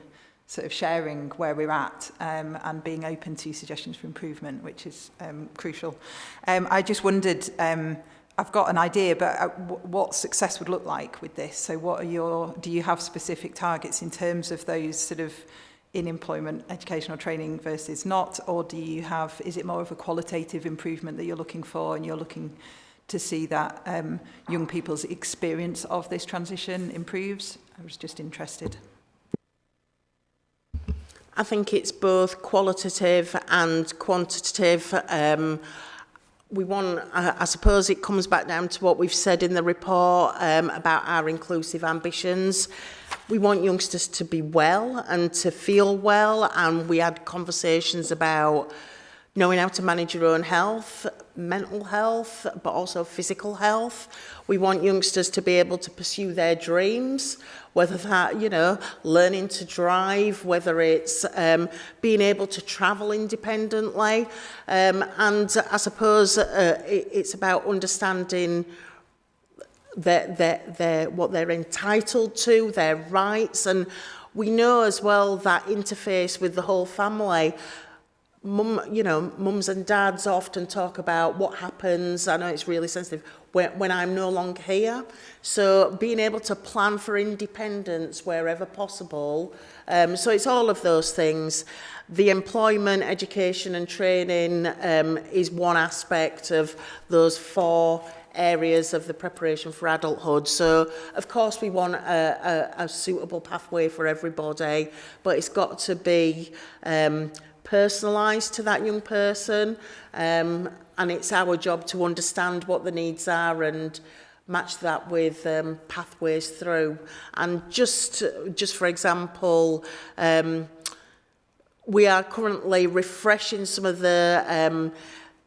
sort of sharing where we're at, and being open to suggestions for improvement, which is crucial. I just wondered, I've got an idea, but what success would look like with this. So what are do you have specific targets in terms of those sort of in employment, educational training versus not, or do you have, is it more of a qualitative improvement that you're looking for, and you're looking to see that young people's experience of this transition improves? I was just interested. I think it's both qualitative and quantitative. We want, I suppose it comes back down to what we've said in the report about our inclusive ambitions. We want youngsters to be well and to feel well, and we had conversations about knowing how to manage your own health, mental health, but also physical health. We want youngsters to be able to pursue their dreams, whether that, you know, learning to drive, whether it's being able to travel independently. And I suppose it's about understanding what they're entitled to, their rights. And we know as well that interface with the whole family. Mums and dads often talk about what happens, I know it's really sensitive, when I'm no longer here. So being able to plan for independence wherever possible. So it's all of those things. The employment, education and training is one aspect of those 4 areas of the preparation for adulthood. So, of course, we want a suitable pathway for everybody, but it's got to be personalised to that young person, and it's our job to understand what the needs are and match that with pathways through. And just for example, we are currently refreshing some of the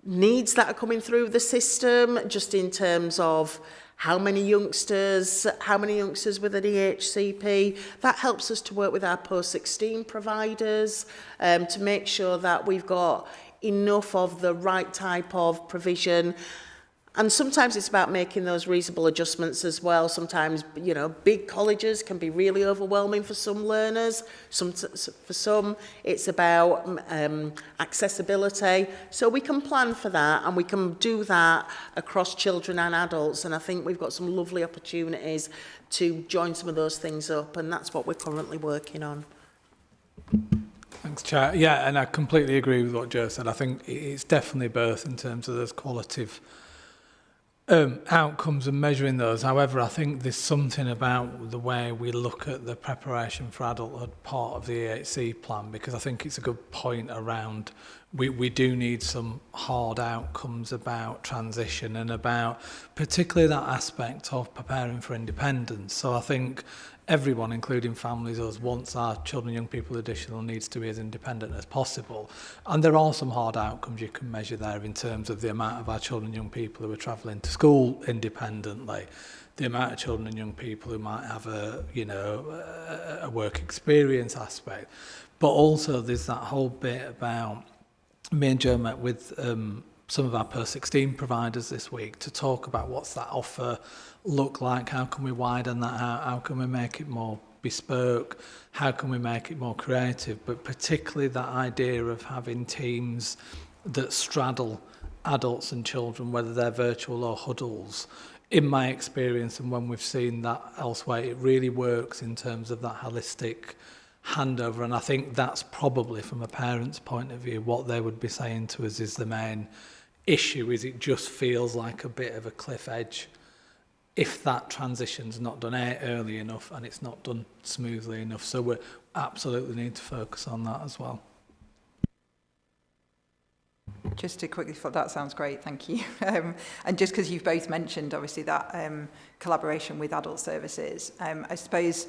needs that are coming through the system, just in terms of how many youngsters with an EHCP. That helps us to work with our post-16 providers to make sure that we've got enough of the right type of provision. And sometimes it's about making those reasonable adjustments as well. Sometimes, you know, big colleges can be really overwhelming for some learners. For some, it's about accessibility. So we can plan for that, and we can do that across children and adults. And I think we've got some lovely opportunities to join some of those things up, and that's what we're currently working on. Thanks, Chair. Yeah, and I completely agree with what Jo said. I think it's definitely both in terms of those qualitative outcomes and measuring those. However, I think there's something about the way we look at the preparation for adulthood part of the EHC plan, because I think it's a good point around we do need some hard outcomes about transition and about particularly that aspect of preparing for independence. So I think everyone, including families, us, wants our children and young people additional needs to be as independent as possible. And there are some hard outcomes you can measure there in terms of the amount of our children and young people who are travelling to school independently, the amount of children and young people who might have a work experience aspect. But also there's that whole bit about, me and Jo met with some of our post-16 providers this week to talk about what's that offer look like, how can we widen that out, how can we make it more bespoke, how can we make it more creative, but particularly that idea of having teams that straddle adults and children, whether they're virtual or huddles. In my experience, and when we've seen that elsewhere, it really works in terms of that holistic handover, and I think that's probably from a parent's point of view what they would be saying to us is the main issue, is it just feels like a bit of a cliff edge if that transition's not done early enough and it's not done smoothly enough. So we absolutely need to focus on that as well. Just to quickly, that sounds great, thank you. And just because you've both mentioned, obviously, that collaboration with adult services, I suppose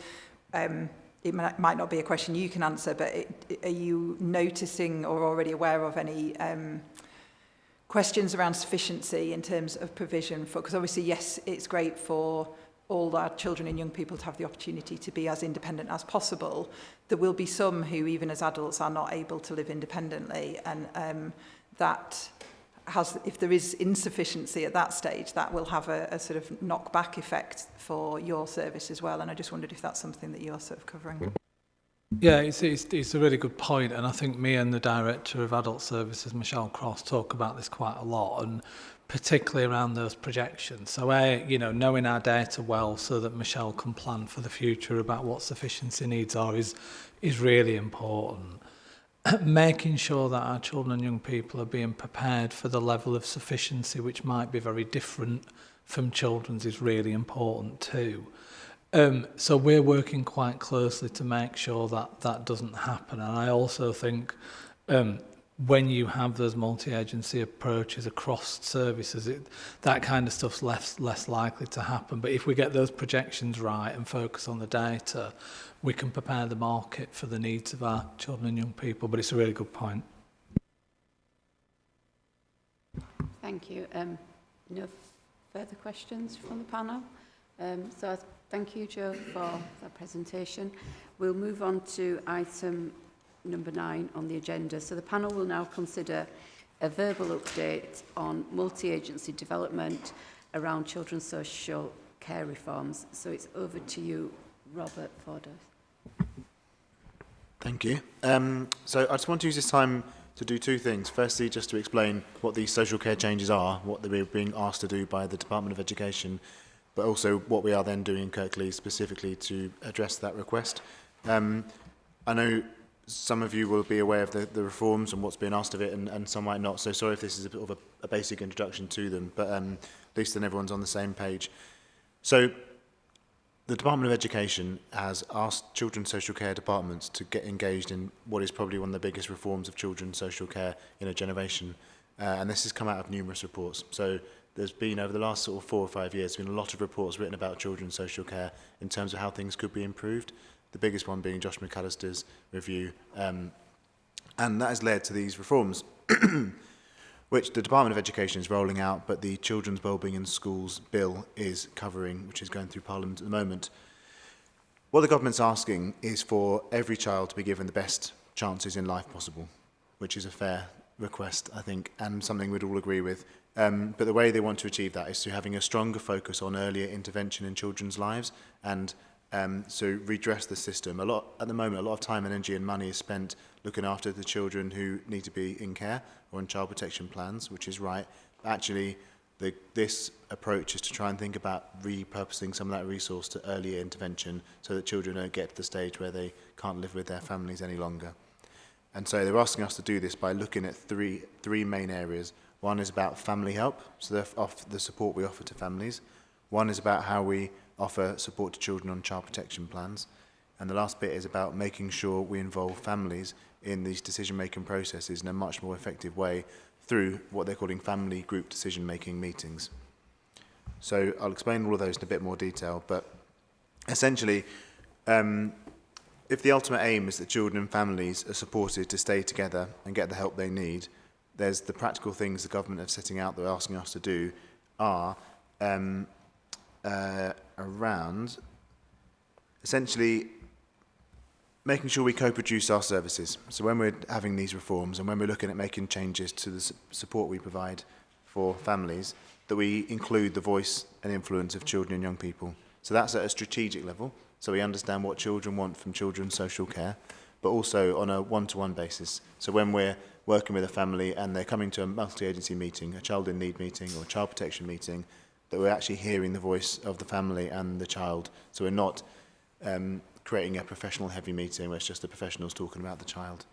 it might not be a question you can answer, but are you noticing or already aware of any questions around sufficiency in terms of provision for, because obviously, yes, it's great for all our children and young people to have the opportunity to be as independent as possible. There will be some who, even as adults, are not able to live independently, and that has, if there is insufficiency at that stage, that will have a sort of knock-back effect for your service as well. And I just wondered if that's something that you're sort of covering. Yeah, it's a really good point, and I think me and the Director of Adult Services, Michelle Cross, talk about this quite a lot, and particularly around those projections. So, knowing our data well so that Michelle can plan for the future about what sufficiency needs are is really important. Making sure that our children and young people are being prepared for the level of sufficiency, which might be very different from children's, is really important too. So we're working quite closely to make sure that that doesn't happen. And I also think when you have those multi-agency approaches across services, that kind of stuff's less likely to happen. But if we get those projections right and focus on the data, we can prepare the market for the needs of our children and young people. But it's a really good point. Thank you. No further questions from the panel. So thank you, Jo, for that presentation. We'll move on to item number 9 on the agenda. So the panel will now consider a verbal update on multi-agency development around children's social care reforms. So it's over to you, Robert Forders. Thank you. So I just want to use this time to do two things. Firstly, just to explain what these social care changes are, what they're being asked to do by the Department of Education, but also what we are then doing in Kirklees specifically to address that request. I know some of you will be aware of the reforms and what's being asked of it, and some might not, so sorry if this is a bit of a basic introduction to them, but at least then everyone's on the same page. So the Department of Education has asked children's social care departments to get engaged in what is probably one of the biggest reforms of children's social care in a generation, and this has come out of numerous reports. So there's been, over the last sort of 4 or 5 years, been a lot of reports written about children's social care in terms of how things could be improved. The biggest one being Josh McAllister's review. And that has led to these reforms, which the Department of Education is rolling out, but the Children's Wellbeing in Schools Bill is covering, which is going through Parliament at the moment. What the government's asking is for every child to be given the best chances in life possible, which is a fair request, I think, and something we'd all agree with. But the way they want to achieve that is through having a stronger focus on earlier intervention in children's lives and so redress the system. At the moment, a lot of time, energy and money is spent looking after the children who need to be in care or in child protection plans, which is right. But actually, this approach is to try and think about repurposing some of that resource to earlier intervention so that children don't get to the stage where they can't live with their families any longer. And so they're asking us to do this by looking at three main areas. One is about family help, so the support we offer to families. One is about how we offer support to children on child protection plans. And the last bit is about making sure we involve families in these decision-making processes in a much more effective way through what they're calling family group decision-making meetings. So I'll explain all of those in a bit more detail, but essentially, if the ultimate aim is that children and families are supported to stay together and get the help they need, there's the practical things the government are setting out that they're asking us to do are around essentially making sure we co-produce our services. So when we're having these reforms and when we're looking at making changes to the support we provide for families, that we include the voice and influence of children and young people. So that's at a strategic level. So we understand what children want from children's social care, but also on a one-to-one basis. So when we're working with a family and they're coming to a multi-agency meeting, a child in need meeting or a child protection meeting, that we're actually hearing the voice of the family and the child. So we're not creating a professional heavy meeting where it's just the professionals talking about the child.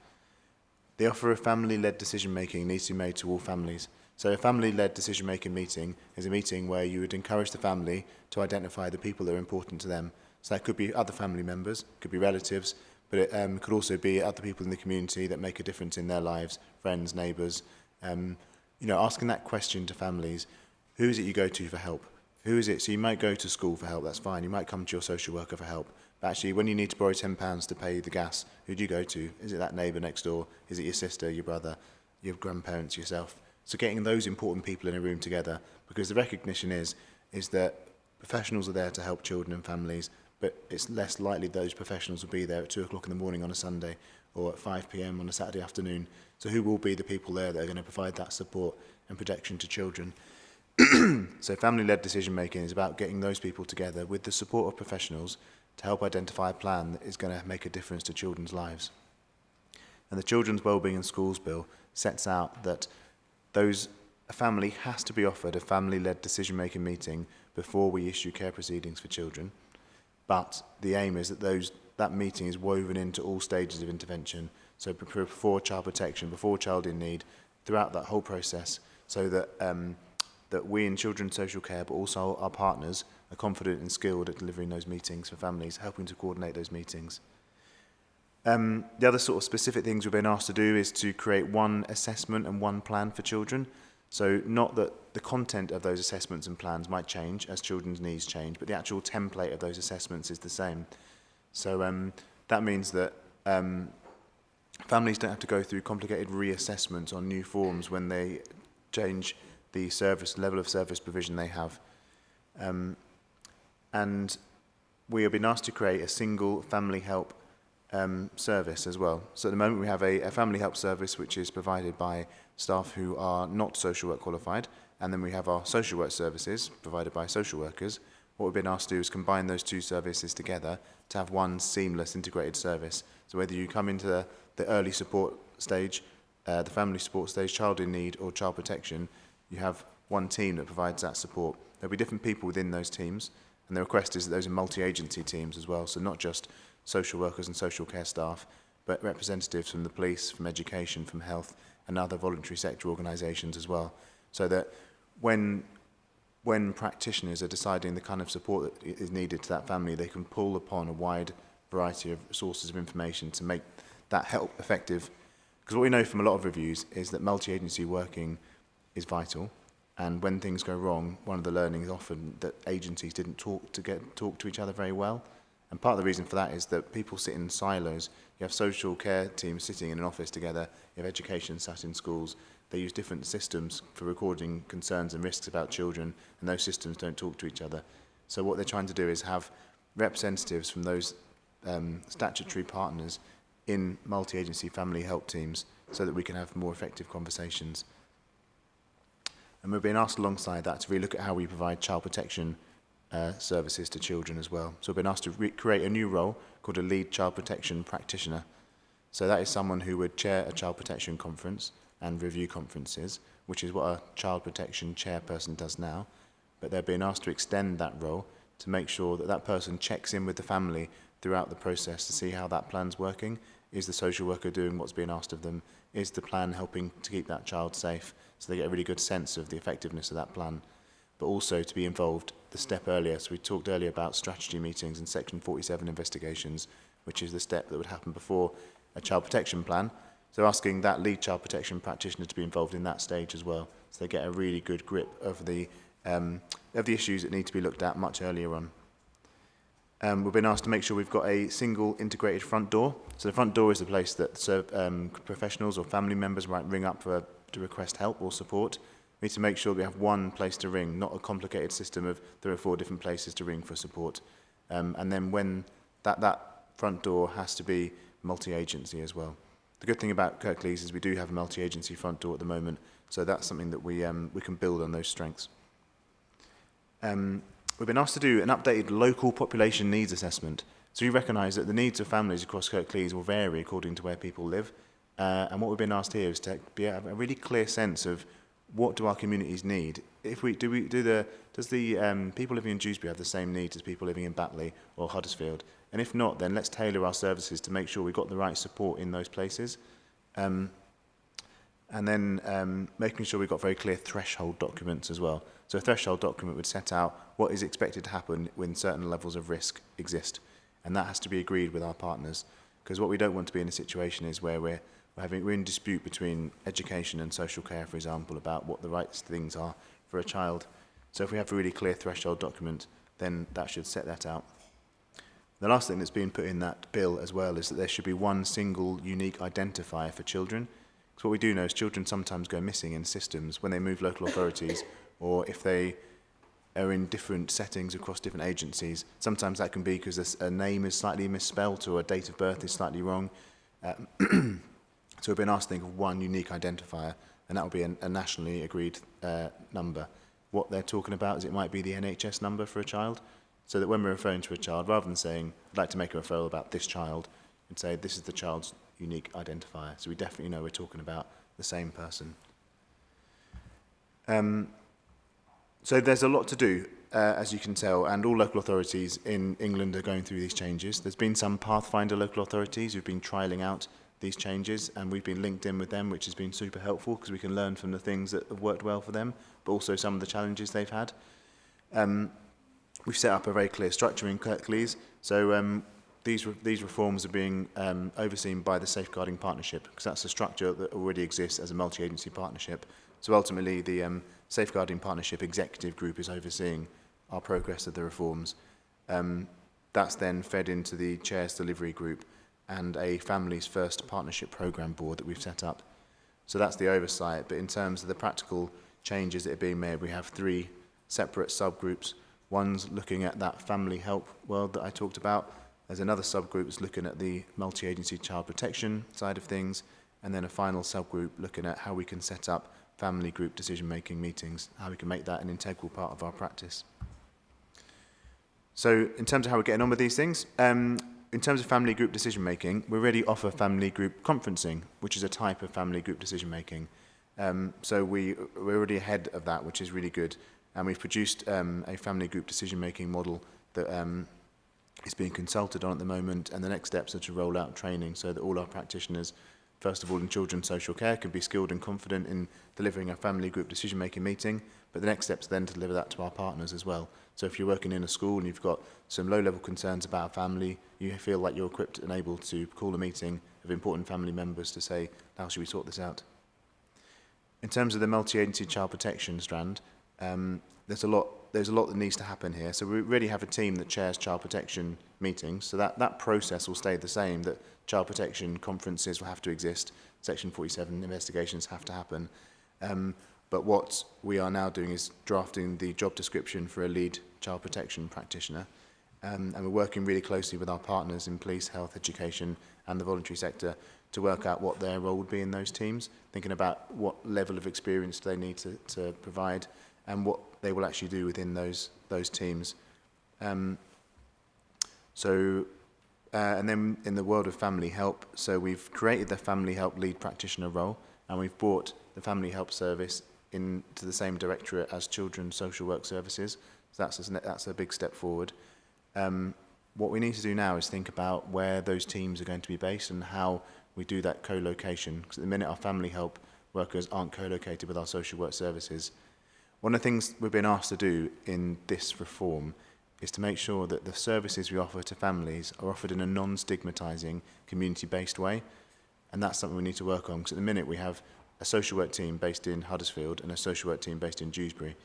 The offer of family-led decision-making needs to be made to all families. So a family-led decision-making meeting is a meeting where you would encourage the family to identify the people that are important to them. So that could be other family members, could be relatives, but it could also be other people in the community that make a difference in their lives, friends, neighbours. Asking that question to families, who is it you go to for help? Who is it? So you might go to school for help, that's fine. You might come to your social worker for help. But actually, when you need to borrow £10 to pay the gas, who do you go to? Is it that neighbour next door? Is it your sister, your brother, your grandparents, yourself? So getting those important people in a room together, because the recognition is that professionals are there to help children and families, but it's less likely those professionals will be there at 2 o'clock in the morning on a Sunday or at 5 p.m. on a Saturday afternoon. So who will be the people there that are going to provide that support and protection to children? So family-led decision-making is about getting those people together with the support of professionals to help identify a plan that is going to make a difference to children's lives. And the Children's Wellbeing in Schools Bill sets out that a family has to be offered a family-led decision-making meeting before we issue care proceedings for children. But the aim is that that meeting is woven into all stages of intervention. So before child protection, before child in need, throughout that whole process, so that that we in children's social care, but also our partners, are confident and skilled at delivering those meetings for families, helping to coordinate those meetings. The other sort of specific things we've been asked to do is to create one assessment and one plan for children. So not that the content of those assessments and plans might change as children's needs change, but the actual template of those assessments is the same. So that means that families don't have to go through complicated reassessments on new forms when they change the level of service provision they have. And we have been asked to create a single family help service as well. So at the moment we have a family help service which is provided by staff who are not social work qualified, and then we have our social work services provided by social workers. What we've been asked to do is combine those two services together to have one seamless integrated service. So whether you come into the early support stage, the family support stage, child in need or child protection, you have one team that provides that support. There'll be different people within those teams, and the request is that those are multi-agency teams as well, so not just social workers and social care staff, but representatives from the police, from education, from health, and other voluntary sector organisations as well, so that when practitioners are deciding the kind of support that is needed to that family, they can pull upon a wide variety of sources of information to make that help effective. Because what we know from a lot of reviews is that multi-agency working is vital, and when things go wrong, one of the learnings is often that agencies didn't talk to each other very well. And part of the reason for that is that people sit in silos. You have social care teams sitting in an office together, you have education sat in schools. They use different systems for recording concerns and risks about children, and those systems don't talk to each other. So what they're trying to do is have representatives from those statutory partners in multi-agency family help teams so that we can have more effective conversations. And we're being asked alongside that to really look at how we provide child protection services to children as well. So we've been asked to create a new role called a lead child protection practitioner. So that is someone who would chair a child protection conference and review conferences, which is what a child protection chairperson does now. But they're being asked to extend that role to make sure that that person checks in with the family throughout the process to see how that plan's working. Is the social worker doing what's being asked of them? Is the plan helping to keep that child safe? So they get a really good sense of the effectiveness of that plan. But also to be involved the step earlier. So we talked earlier about strategy meetings and Section 47 investigations, which is the step that would happen before a child protection plan. So asking that lead child protection practitioner to be involved in that stage as well, so they get a really good grip of the issues that need to be looked at much earlier on. We've been asked to make sure we've got a single integrated front door. So the front door is the place that professionals or family members might ring up to request help or support. We need to make sure we have one place to ring, not a complicated system of 3 or 4 different places to ring for support. And then when that front door has to be multi-agency as well. The good thing about Kirklees is we do have a multi-agency front door at the moment, so that's something that we can build on those strengths. We've been asked to do an updated local population needs assessment. So we recognise that the needs of families across Kirklees will vary according to where people live. And what we've been asked here is to have a really clear sense of what do our communities need. Does the people living in Dewsbury have the same needs as people living in Batley or Huddersfield? And if not, then let's tailor our services to make sure we've got the right support in those places. And then making sure we've got very clear threshold documents as well. So a threshold document would set out what is expected to happen when certain levels of risk exist. And that has to be agreed with our partners. Because what we don't want to be in a situation is where we're in dispute between education and social care, for example, about what the right things are for a child. So if we have a really clear threshold document, then that should set that out. The last thing that's been put in that bill as well is that there should be one single unique identifier for children. Because what we do know is children sometimes go missing in systems when they move local authorities or if they are in different settings across different agencies. Sometimes that can be because a name is slightly misspelt or a date of birth is slightly wrong. So we've been asked to think of one unique identifier, and that will be a nationally agreed number. What they're talking about is it might be the NHS number for a child, so that when we're referring to a child, rather than saying, I'd like to make a referral about this child, we'd say, this is the child's unique identifier. So we definitely know we're talking about the same person. So there's a lot to do, as you can tell, and all local authorities in England are going through these changes. There's been some Pathfinder local authorities who've been trialling out these changes, and we've been linked in with them, which has been super helpful because we can learn from the things that have worked well for them, but also some of the challenges they've had. We've set up a very clear structure in Kirklees. So these reforms are being overseen by the Safeguarding Partnership, because that's a structure that already exists as a multi-agency partnership. So ultimately, the Safeguarding Partnership Executive Group is overseeing our progress of the reforms. That's then fed into the Chair's Delivery Group and a Families First Partnership Programme Board that we've set up. So that's the oversight, but in terms of the practical changes that are being made, we have 3 separate subgroups. One's looking at that family help world that I talked about. There's another subgroup that's looking at the multi-agency child protection side of things, and then a final subgroup looking at how we can set up family group decision-making meetings, how we can make that an integral part of our practice. So in terms of how we're getting on with these things, in terms of family group decision-making, we already offer family group conferencing, which is a type of family group decision-making. So we're already ahead of that, which is really good. And we've produced a family group decision-making model that is being consulted on at the moment, and the next steps are to roll out training so that all our practitioners, first of all in children's social care, can be skilled and confident in delivering a family group decision-making meeting, but the next steps then to deliver that to our partners as well. So if you're working in a school and you've got some low-level concerns about a family, you feel like you're equipped and able to call a meeting of important family members to say, how should we sort this out? In terms of the multi-agency child protection strand, there's a lot that needs to happen here. So we really have a team that chairs child protection meetings, so that process will stay the same, that child protection conferences will have to exist, Section 47 investigations have to happen. But what we are now doing is drafting the job description for a lead child protection practitioner. and we're working really closely with our partners in police, health, education and the voluntary sector to work out what their role would be in those teams, thinking about what level of experience they need to provide and what they will actually do within those teams. And then in the world of family help, so we've created the family help lead practitioner role, and we've brought the family help service into the same directorate as children's social work services. So that's a big step forward. What we need to do now is think about where those teams are going to be based and how we do that co-location. Because at the minute our family help workers aren't co-located with our social work services. One of the things we've been asked to do in this reform is to make sure that the services we offer to families are offered in a non-stigmatising, community-based way. And that's something we need to work on, because at the minute we have a social work team based in Huddersfield and a social work team based in Dewsbury.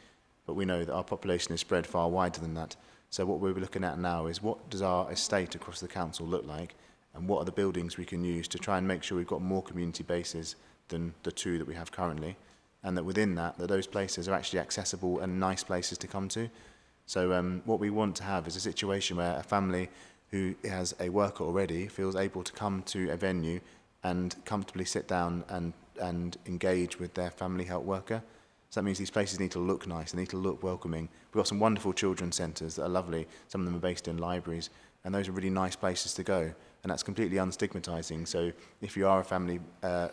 But we know that our population is spread far wider than that. So what we're looking at now is what does our estate across the council look like, and what are the buildings we can use to try and make sure we've got more community bases than the two that we have currently, and that within that those places are actually accessible and nice places to come to. So what we want to have is a situation where a family who has a worker already feels able to come to a venue and comfortably sit down and engage with their family help worker. So that means these places need to look nice, they need to look welcoming. We've got some wonderful children's centres that are lovely. Some of them are based in libraries, and those are really nice places to go. And that's completely unstigmatising. So if you are a family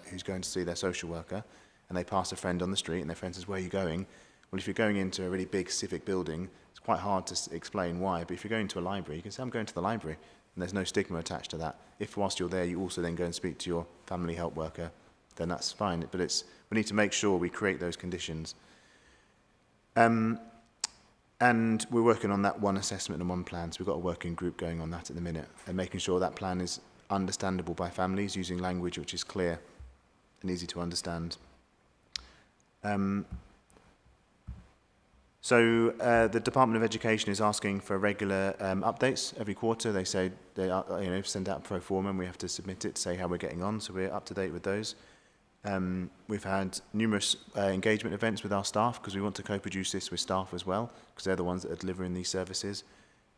who's going to see their social worker and they pass a friend on the street and their friend says, "Where are you going?" Well, if you're going into a really big civic building, it's quite hard to explain why. But if you're going to a library, you can say, "I'm going to the library." And there's no stigma attached to that. If whilst you're there, you also then go and speak to your family help worker, then that's fine. But we need to make sure we create those conditions. And we're working on that one assessment and one plan. So we've got a working group going on that at the minute, and making sure that plan is understandable by families, using language which is clear and easy to understand. So the Department of Education is asking for regular updates every quarter. They say they are, send out a pro forma, and we have to submit it to say how we're getting on. So we're up to date with those. We've had numerous engagement events with our staff, because we want to co-produce this with staff as well, because they're the ones that are delivering these services.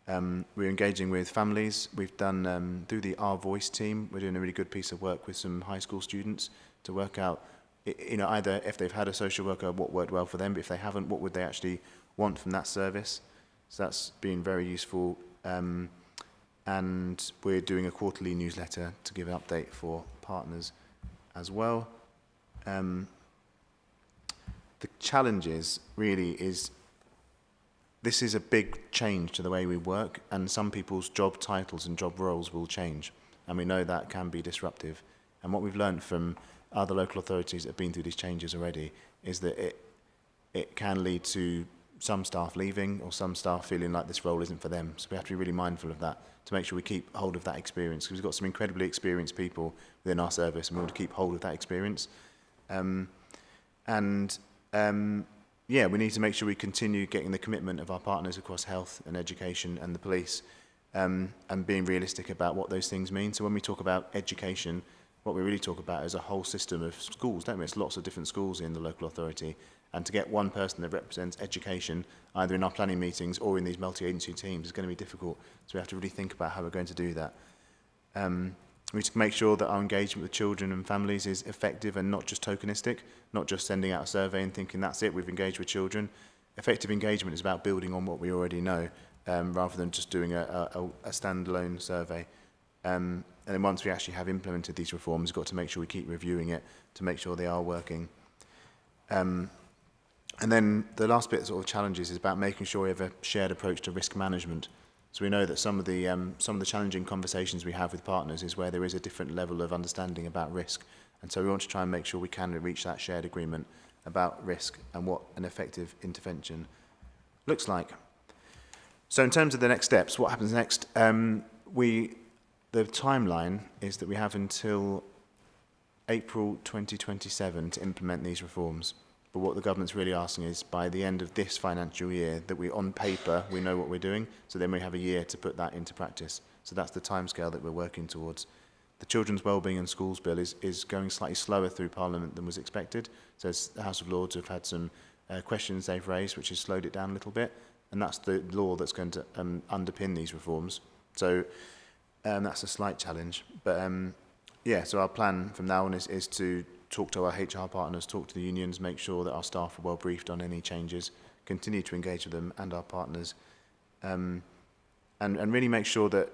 We're engaging with families. We've done, through the Our Voice team, we're doing a really good piece of work with some high school students to work out, either if they've had a social worker, what worked well for them, but if they haven't, what would they actually want from that service. So that's been very useful. And we're doing a quarterly newsletter to give an update for partners as well. The challenges really is, this is a big change to the way we work, and some people's job titles and job roles will change, and we know that can be disruptive. And what we've learned from other local authorities that have been through these changes already is that it can lead to some staff leaving, or some staff feeling like this role isn't for them. So we have to be really mindful of that to make sure we keep hold of that experience, because we've got some incredibly experienced people within our service, and we want to keep hold of that experience. Yeah, we need to make sure we continue getting the commitment of our partners across health and education and the police, and being realistic about what those things mean. So when we talk about education, what we really talk about is a whole system of schools, don't we? It's lots of different schools in the local authority, and to get one person that represents education, either in our planning meetings or in these multi-agency teams, is going to be difficult. So we have to really think about how we're going to do that. We need to make sure that our engagement with children and families is effective and not just tokenistic, not just sending out a survey and thinking that's it, we've engaged with children. Effective engagement is about building on what we already know, rather than just doing a standalone survey. And then once we actually have implemented these reforms, we've got to make sure we keep reviewing it to make sure they are working. And then the last bit sort of challenges is about making sure we have a shared approach to risk management. So we know that some of the challenging conversations we have with partners is where there is a different level of understanding about risk. And so we want to try and make sure we can reach that shared agreement about risk and what an effective intervention looks like. So in terms of the next steps, what happens next? The timeline is that we have until April 2027 to implement these reforms. But what the government's really asking is, by the end of this financial year, that we, on paper, we know what we're doing, so then we have a year to put that into practice. So that's the timescale that we're working towards. The Children's Wellbeing and Schools Bill is going slightly slower through Parliament than was expected. So the House of Lords have had some questions they've raised, which has slowed it down a little bit. and that's the law that's going to underpin these reforms. So that's a slight challenge. But yeah, so our plan from now on is to talk to our HR partners, talk to the unions, make sure that our staff are well briefed on any changes, continue to engage with them and our partners, and really make sure that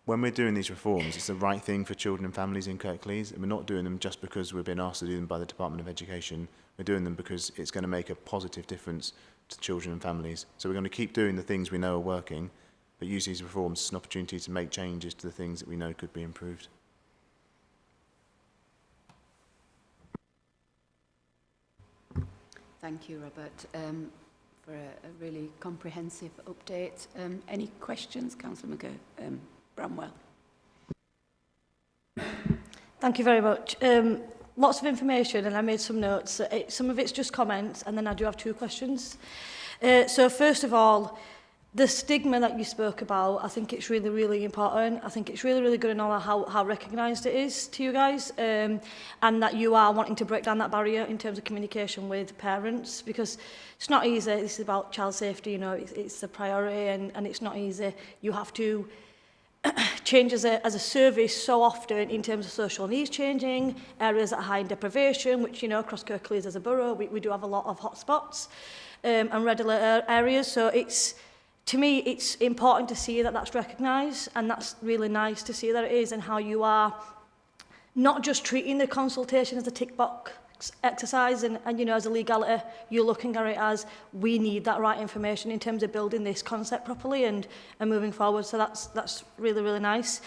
when we're doing these reforms, it's the right thing for children and families in Kirklees. And we're not doing them just because we're being asked to do them by the Department of Education. We're doing them because it's going to make a positive difference to children and families. So we're going to keep doing the things we know are working, but use these reforms as an opportunity to make changes to the things that we know could be improved. Thank you, Robert, for a really comprehensive update. Any questions, Councillor Bramwell? Thank you very much. Lots of information, and I made some notes. Some of it's just comments, and then I do have 2 questions. So first of all, the stigma that you spoke about, I think it's really, really important. I think it's really, really good to know how recognised it is to you guys, and that you are wanting to break down that barrier in terms of communication with parents, because it's not easy. This is about child safety, you know, it's a priority, and it's not easy. You have to change as a service so often in terms of social needs changing, areas that are high in deprivation, which, you know, across Kirklees as a borough, we do have a lot of hotspots and red alert areas. So to me, it's important to see that that's recognised, and that's really nice to see that it is, and how you are not just treating the consultation as a tick box exercise and you know, as a legality, you're looking at it as we need that right information in terms of building this concept properly and moving forward. So that's really, really nice.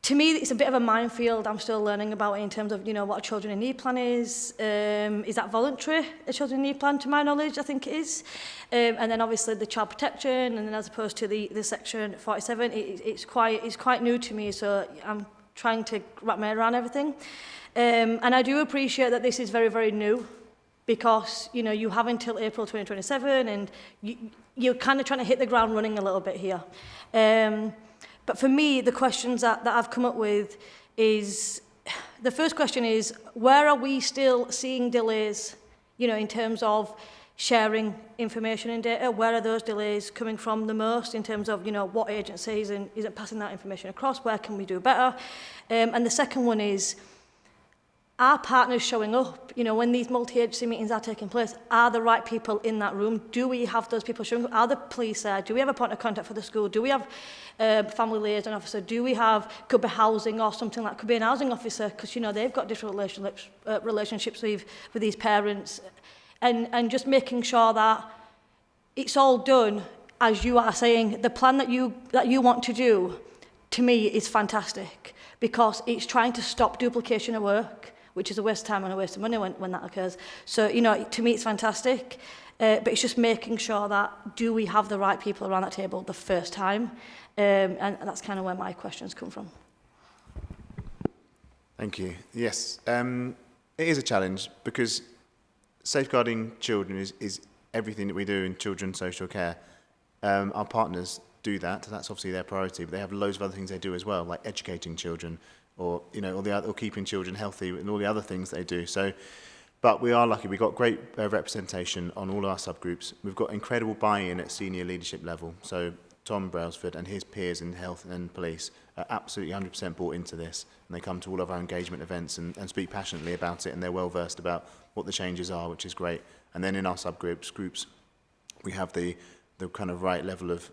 To me, it's a bit of a minefield. I'm still learning about it in terms of, you know, what a children in need plan is. Is that voluntary, a children in need plan, to my knowledge? I think it is. And then obviously the child protection, and then as opposed to the section 47, it's quite new to me. So I'm trying to wrap my head around everything. And I do appreciate that this is very, very new, because, you know, you have until April 2027, and you're kind of trying to hit the ground running a little bit here. But for me, the questions that I've come up with is, the first question is, where are we still seeing delays, you know, in terms of sharing information and data? Where are those delays coming from the most in terms of, you know, what agencies and isn't passing that information across? Where can we do better? And the second one is, are partners showing up? You know, when these multi-agency meetings are taking place, are the right people in that room? Do we have those people showing up? Are the police there? Do we have a point of contact for the school? Do we have family liaison officer? Do we have, could be housing or something like, could be an housing officer, because, you know, they've got different relationships with these parents. And just making sure that it's all done, as you are saying, the plan that you want to do, to me, is fantastic, because it's trying to stop duplication of work, which is a waste of time and a waste of money when that occurs. So, you know, to me, it's fantastic. But it's just making sure that, do we have the right people around that table the first time? And that's kind of where my questions come from. Thank you. Yes, it is a challenge, because safeguarding children is everything that we do in children's social care. Our partners do that, so that's obviously their priority, but they have loads of other things they do as well, like educating children, or, you know, or keeping children healthy, and all the other things they do. So, but we are lucky. We've got great representation on all our subgroups. We've got incredible buy-in at senior leadership level. So Tom Brailsford and his peers in health and police are absolutely 100% bought into this, and they come to all of our engagement events and speak passionately about it, and they're well versed about what the changes are, which is great. And then in our subgroups, we have the kind of right level of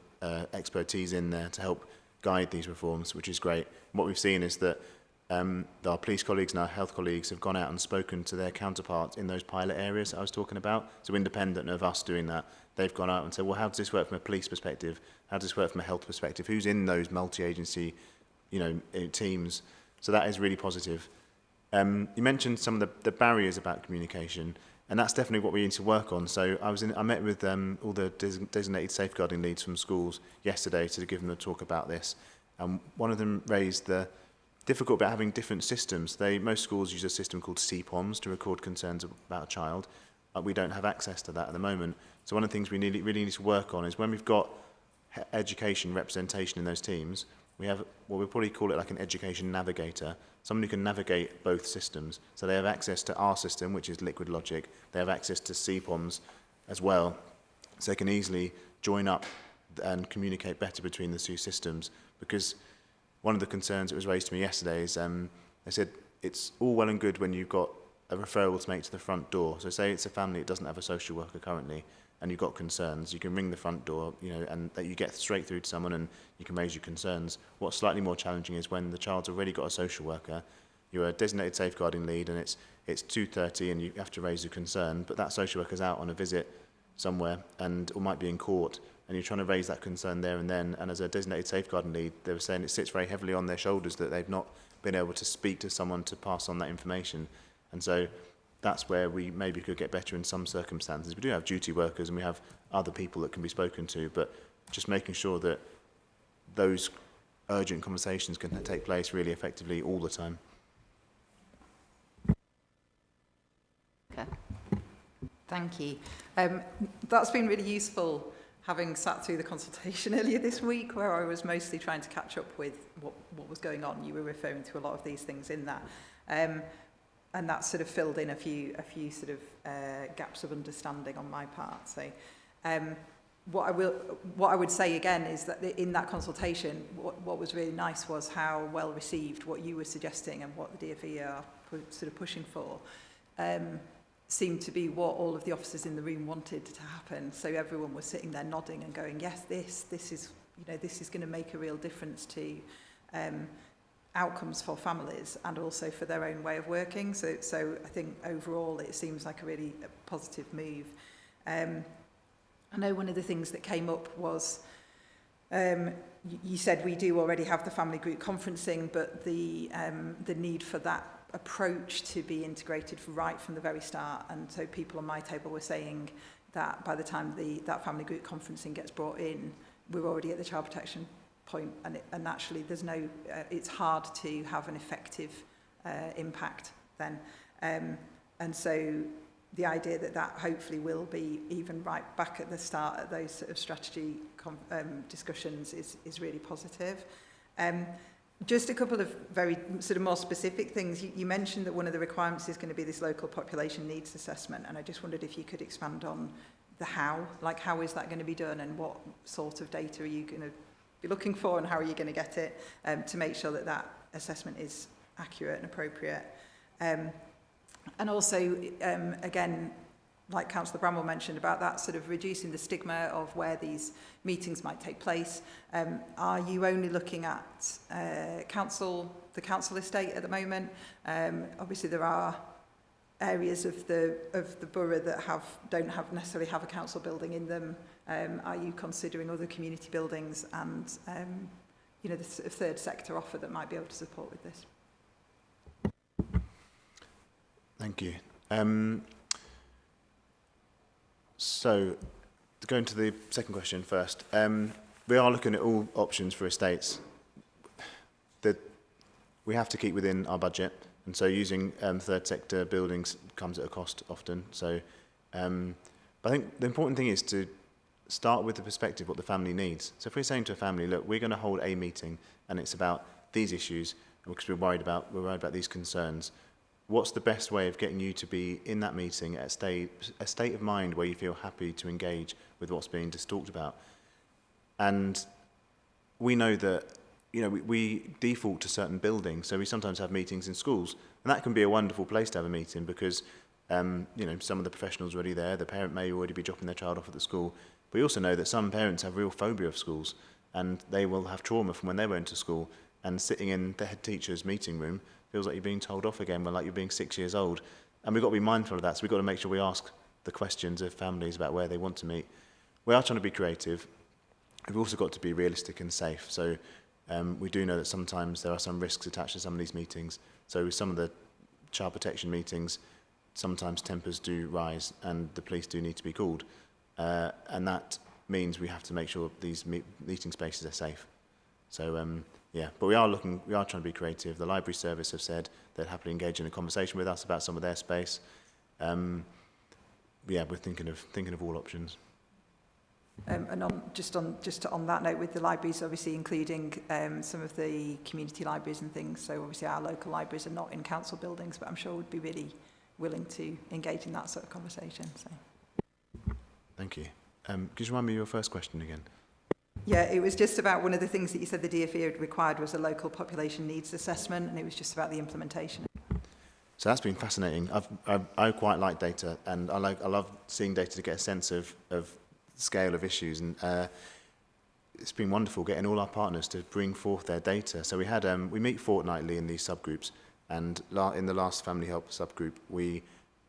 expertise in there to help guide these reforms, which is great. And what we've seen is that our police colleagues and our health colleagues have gone out and spoken to their counterparts in those pilot areas that I was talking about. So independent of us doing that, they've gone out and said, well, how does this work from a police perspective? How does this work from a health perspective? Who's in those multi-agency, you know, teams? So that is really positive. You mentioned some of the barriers about communication, and that's definitely what we need to work on. So I met with all the designated safeguarding leads from schools yesterday to give them a talk about this. One of them raised the difficult about having different systems. Most schools use a system called CPOMs to record concerns about a child. We don't have access to that at the moment. So one of the things we really need to work on is, when we've got education representation in those teams, we have what we'll probably call it like an education navigator, someone who can navigate both systems. So they have access to our system, which is Liquid Logic. They have access to CPOMs as well. so they can easily join up and communicate better between the two systems. Because one of the concerns that was raised to me yesterday is they said it's all well and good when you've got a referral to make to the front door. So say it's a family that doesn't have a social worker currently, and you've got concerns, you can ring the front door, you know, and that you get straight through to someone and you can raise your concerns. What's slightly more challenging is when the child's already got a social worker, you're a designated safeguarding lead, and it's 2:30 and you have to raise a concern, but that social worker's out on a visit somewhere and or might be in court, and you're trying to raise that concern there and then. And as a designated safeguarding lead, they were saying it sits very heavily on their shoulders that they've not been able to speak to someone to pass on that information. And so that's where we maybe could get better in some circumstances. We do have duty workers and we have other people that can be spoken to, but just making sure that those urgent conversations can take place really effectively all the time. Okay. Thank you. That's been really useful, having sat through the consultation earlier this week, where I was mostly trying to catch up with what was going on. You were referring to a lot of these things in that. And that sort of filled in a few sort of gaps of understanding on my part. So what I would say again is that in that consultation, what was really nice was how well received what you were suggesting and what the DfE are sort of pushing for seemed to be what all of the officers in the room wanted to happen. So everyone was sitting there nodding and going, yes, this is, you know, this is going to make a real difference to outcomes for families and also for their own way of working. So I think overall it seems like a really positive move. I know one of the things that came up was you said we do already have the family group conferencing, but the need for that approach to be integrated right from the very start. And so people on my table were saying that by the time that family group conferencing gets brought in, we're already at the child protection point, and actually there's no it's hard to have an effective impact then, and so the idea that hopefully will be even right back at the start of those sort of strategy discussions is really positive. Just a couple of very sort of more specific things. You mentioned that one of the requirements is going to be this local population needs assessment, and I just wondered if you could expand on the how, like how is that going to be done and what sort of data are you going to be looking for and how are you going to get it to make sure that that assessment is accurate and appropriate. And also, again, like Councillor Bramwell mentioned about that sort of reducing the stigma of where these meetings might take place. Are you only looking at the council estate at the moment? Obviously there are areas of the borough that don't necessarily have a council building in them. Are you considering other community buildings and you know, the sort of third sector offer that might be able to support with this? Thank you. So, to go into the second question first, we are looking at all options for estates. We have to keep within our budget, and so using third sector buildings comes at a cost often. So, but I think the important thing is to start with the perspective what the family needs. So if we're saying to a family, look, we're going to hold a meeting and it's about these issues because we're worried about these concerns, what's the best way of getting you to be in that meeting at a state of mind where you feel happy to engage with what's being just talked about? And we know that, you know, we default to certain buildings, so we sometimes have meetings in schools, and that can be a wonderful place to have a meeting because you know, some of the professionals are already there, the parent may already be dropping their child off at the school. But we also know that some parents have real phobia of schools, and they will have trauma from when they went to school, and sitting in the head teacher's meeting room feels like you're being told off again when like you're being 6 years old. And we've got to be mindful of that, so we've got to make sure we ask the questions of families about where they want to meet. We are trying to be creative. We've also got to be realistic and safe. So we do know that sometimes there are some risks attached to some of these meetings. So with some of the child protection meetings, sometimes tempers do rise and the police do need to be called. And that means we have to make sure these meeting spaces are safe. So yeah, but we are trying to be creative. The library service have said they'd happily engage in a conversation with us about some of their space. Yeah, we're thinking of all options. And just on that note, with the libraries, obviously including some of the community libraries and things. So obviously our local libraries are not in council buildings, but I'm sure would be really willing to engage in that sort of conversation. So. Thank you. Could you remind me of your first question again? Yeah, it was just about one of the things that you said the DfE had required was a local population needs assessment, and it was just about the implementation. So that's been fascinating. I quite like data, and I love seeing data to get a sense of the scale of issues, and it's been wonderful getting all our partners to bring forth their data. So we meet fortnightly in these subgroups, and in the last family help subgroup we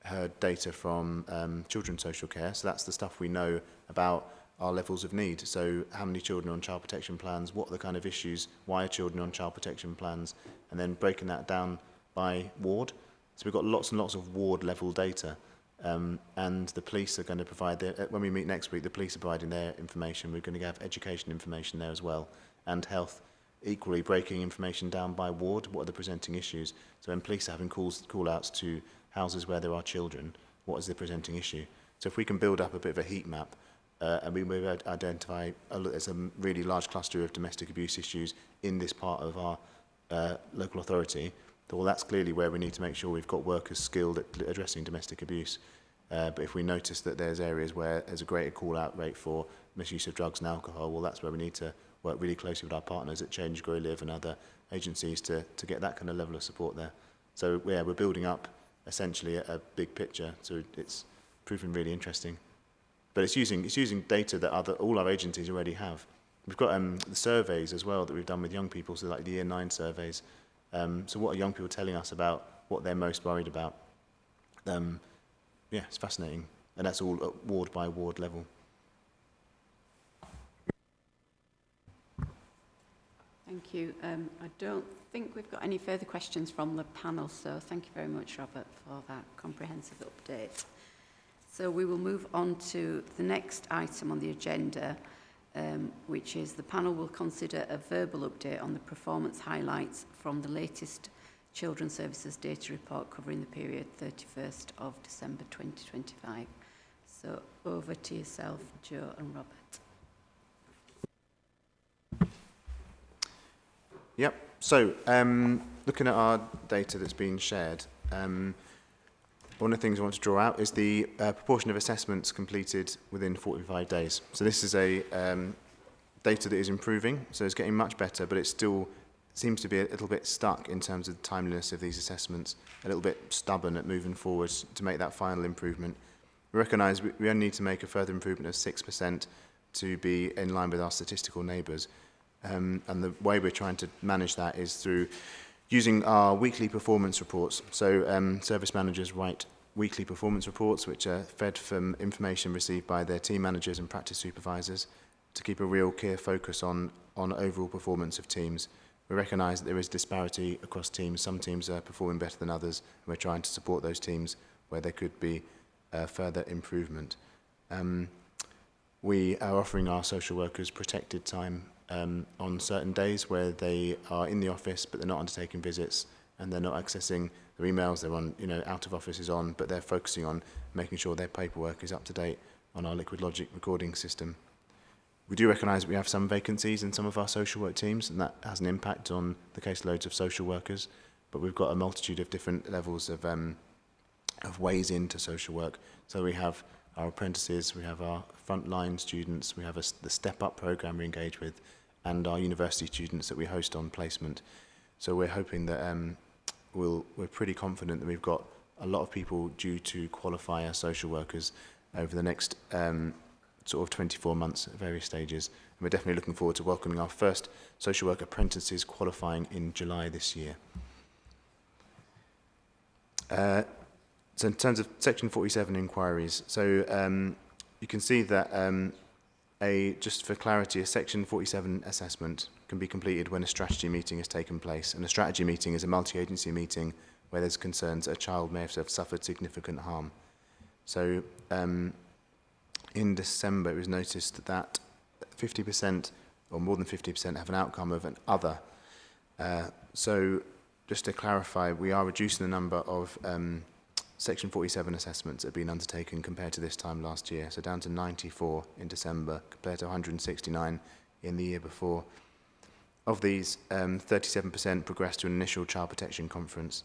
heard data from children's social care. So that's the stuff we know about our levels of need. So how many children on child protection plans, what are the kind of issues, why are children on child protection plans, and then breaking that down by ward. So we've got lots and lots of ward level data, and the police are going to provide when we meet next week, the police are providing their information. We're going to have education information there as well, and health, equally breaking information down by ward. What are the presenting issues? So when police are having call outs to houses where there are children, what is the presenting issue? So if we can build up a bit of a heat map, and we identify there's a really large cluster of domestic abuse issues in this part of our local authority, well, that's clearly where we need to make sure we've got workers skilled at addressing domestic abuse. But if we notice that there's areas where there's a greater call-out rate for misuse of drugs and alcohol, well, that's where we need to work really closely with our partners at Change, Grow, Live and other agencies to get that kind of level of support there. So, yeah, we're building up essentially a big picture, so it's proving really interesting. But it's using data that all our agencies already have. We've got the surveys as well that we've done with young people, so like the Year 9 surveys. So what are young people telling us about what they're most worried about? Yeah, it's fascinating. And that's all at ward by ward level. Thank you. I don't think we've got any further questions from the panel, so thank you very much, Robert, for that comprehensive update. So we will move on to the next item on the agenda, which is the panel will consider a verbal update on the performance highlights from the latest Children's Services data report covering the period 31st of December 2025. So over to yourself, Joe and Robert. Yep. So looking at our data that's been shared, one of the things I want to draw out is the proportion of assessments completed within 45 days. So this is a data that is improving, so it's getting much better, but it still seems to be a little bit stuck in terms of the timeliness of these assessments, a little bit stubborn at moving forwards to make that final improvement. We recognise we only need to make a further improvement of 6% to be in line with our statistical neighbours. And the way we're trying to manage that is through using our weekly performance reports. So service managers write weekly performance reports, which are fed from information received by their team managers and practice supervisors to keep a real clear focus on overall performance of teams. We recognise that there is disparity across teams. Some teams are performing better than others, and we're trying to support those teams where there could be further improvement. We are offering our social workers protected time on certain days where they are in the office but they're not undertaking visits and they're not accessing their emails. They're on, out of office is on, but they're focusing on making sure their paperwork is up to date on our Liquid Logic recording system. We do recognise that we have some vacancies in some of our social work teams, and that has an impact on the caseloads of social workers, but we've got a multitude of different levels of ways into social work. So we have our apprentices, we have our frontline students, we have the Step Up programme we engage with, and our university students that we host on placement. So we're hoping that we're pretty confident that we've got a lot of people due to qualify as social workers over the next sort of 24 months at various stages. And we're definitely looking forward to welcoming our first social work apprentices qualifying in July this year. So in terms of Section 47 inquiries, so you can see that just for clarity, a Section 47 assessment can be completed when a strategy meeting has taken place. And a strategy meeting is a multi-agency meeting where there's concerns that a child may have suffered significant harm. So in December, it was noticed that 50% or more than 50% have an outcome of an other. So just to clarify, we are reducing the number of Section 47 assessments that have been undertaken compared to this time last year. So down to 94 in December compared to 169 in the year before. Of these, 37% progressed to an initial child protection conference,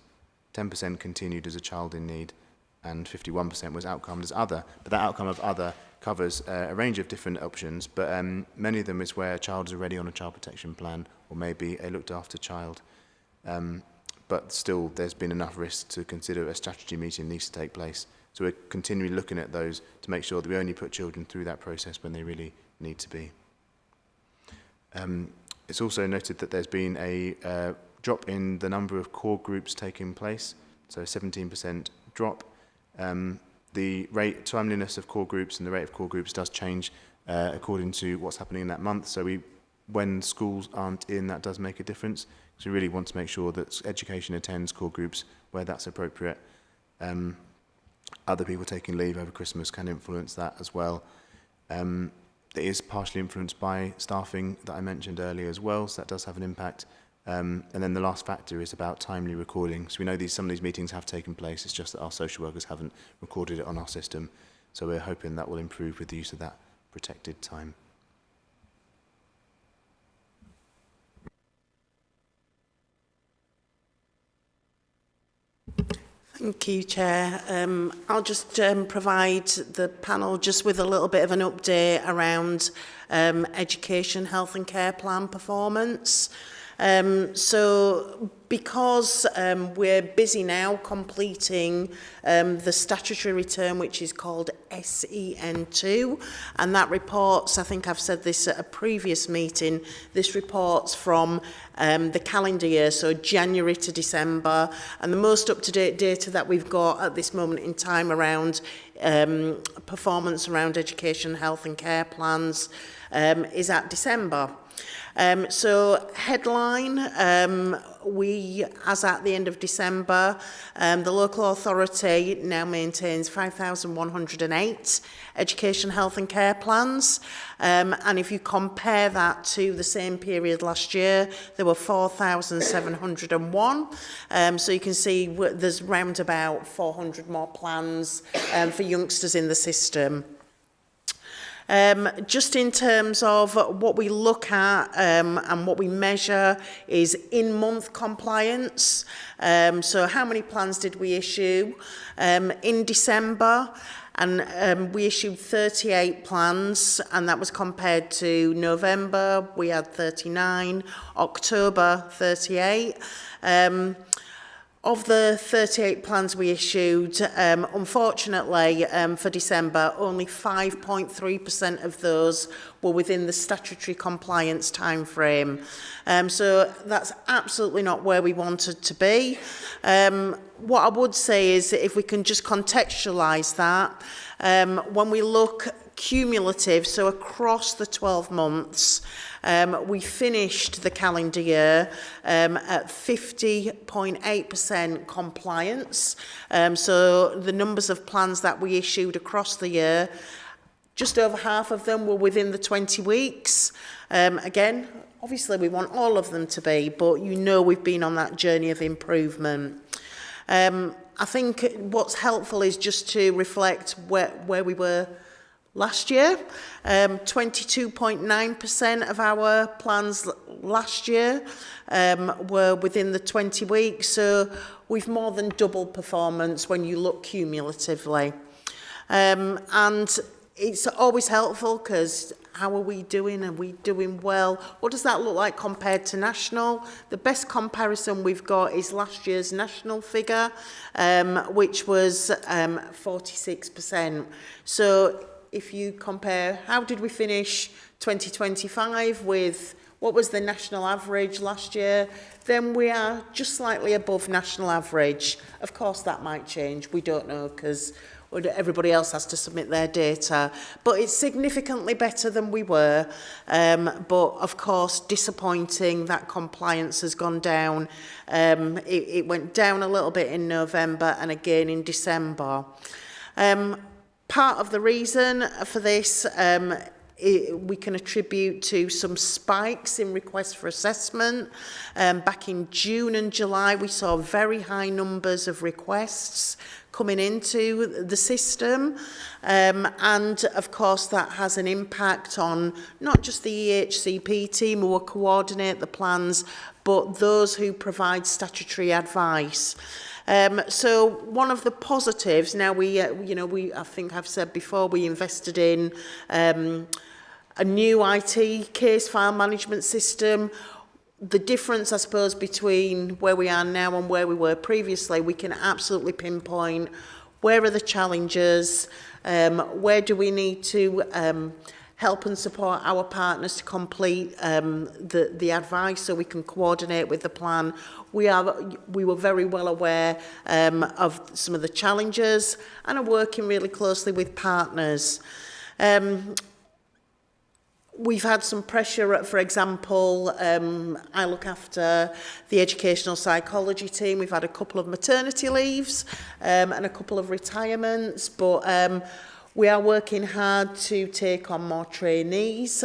10% continued as a child in need, and 51% was outcomed as other. But that outcome of other covers a range of different options, but many of them is where a child is already on a child protection plan or maybe a looked after child. But still, there's been enough risk to consider a strategy meeting needs to take place. So we're continually looking at those to make sure that we only put children through that process when they really need to be. It's also noted that there's been a drop in the number of core groups taking place, so 17% drop. The rate, timeliness of core groups and the rate of core groups does change according to what's happening in that month. So when schools aren't in, that does make a difference. So we really want to make sure that education attends core groups where that's appropriate. Other people taking leave over Christmas can influence that as well. It is partially influenced by staffing that I mentioned earlier as well, so that does have an impact. And then the last factor is about timely recording. So we know some of these meetings have taken place, it's just that our social workers haven't recorded it on our system. So we're hoping that will improve with the use of that protected time. Thank you, Chair. I'll just provide the panel just with a little bit of an update around education, health and care plan performance. So because we're busy now completing the statutory return, which is called SEN2, and that reports, I think I've said this at a previous meeting, this reports from the calendar year, so January to December, and the most up-to-date data that we've got at this moment in time around performance around education, health and care plans is at December. So headline, we, as at the end of December, the local authority now maintains 5,108 education, health and care plans. And if you compare that to the same period last year, there were 4,701. So you can see there's round about 400 more plans for youngsters in the system. Just in terms of what we look at and what we measure is in-month compliance. So how many plans did we issue? In December, and we issued 38 plans, and that was compared to November, we had 39, October 38. Of the 38 plans we issued, unfortunately for December, only 5.3% of those were within the statutory compliance timeframe. So that's absolutely not where we wanted to be. What I would say is if we can just contextualise that, when we look cumulative, so across the 12 months, we finished the calendar year at 50.8% compliance. So the numbers of plans that we issued across the year, just over half of them were within the 20 weeks. Again, obviously we want all of them to be, but you know we've been on that journey of improvement. I think what's helpful is just to reflect where we were last year. 22.9% of our plans last year were within the 20 weeks, so we've more than doubled performance when you look cumulatively. And it's always helpful because how are we doing? Are we doing well? What does that look like compared to national? The best comparison we've got is last year's national figure, which was 46%. So if you compare, how did we finish 2025 with what was the national average last year, then we are just slightly above national average. Of course, that might change. We don't know because everybody else has to submit their data. But it's significantly better than we were. But, of course, disappointing that compliance has gone down. It went down a little bit in November and again in December. Part of the reason for this we can attribute to some spikes in requests for assessment. Back in June and July, we saw very high numbers of requests coming into the system. And, of course, that has an impact on not just the EHCP team who will coordinate the plans, but those who provide statutory advice. So one of the positives, now I think I've said before, we invested in a new IT case file management system. The difference, I suppose, between where we are now and where we were previously, we can absolutely pinpoint where are the challenges, where do we need to help and support our partners to complete the advice so we can coordinate with the plan. We were very well aware of some of the challenges and are working really closely with partners. We've had some pressure, for example, I look after the educational psychology team. We've had a couple of maternity leaves and a couple of retirements, but we are working hard to take on more trainees.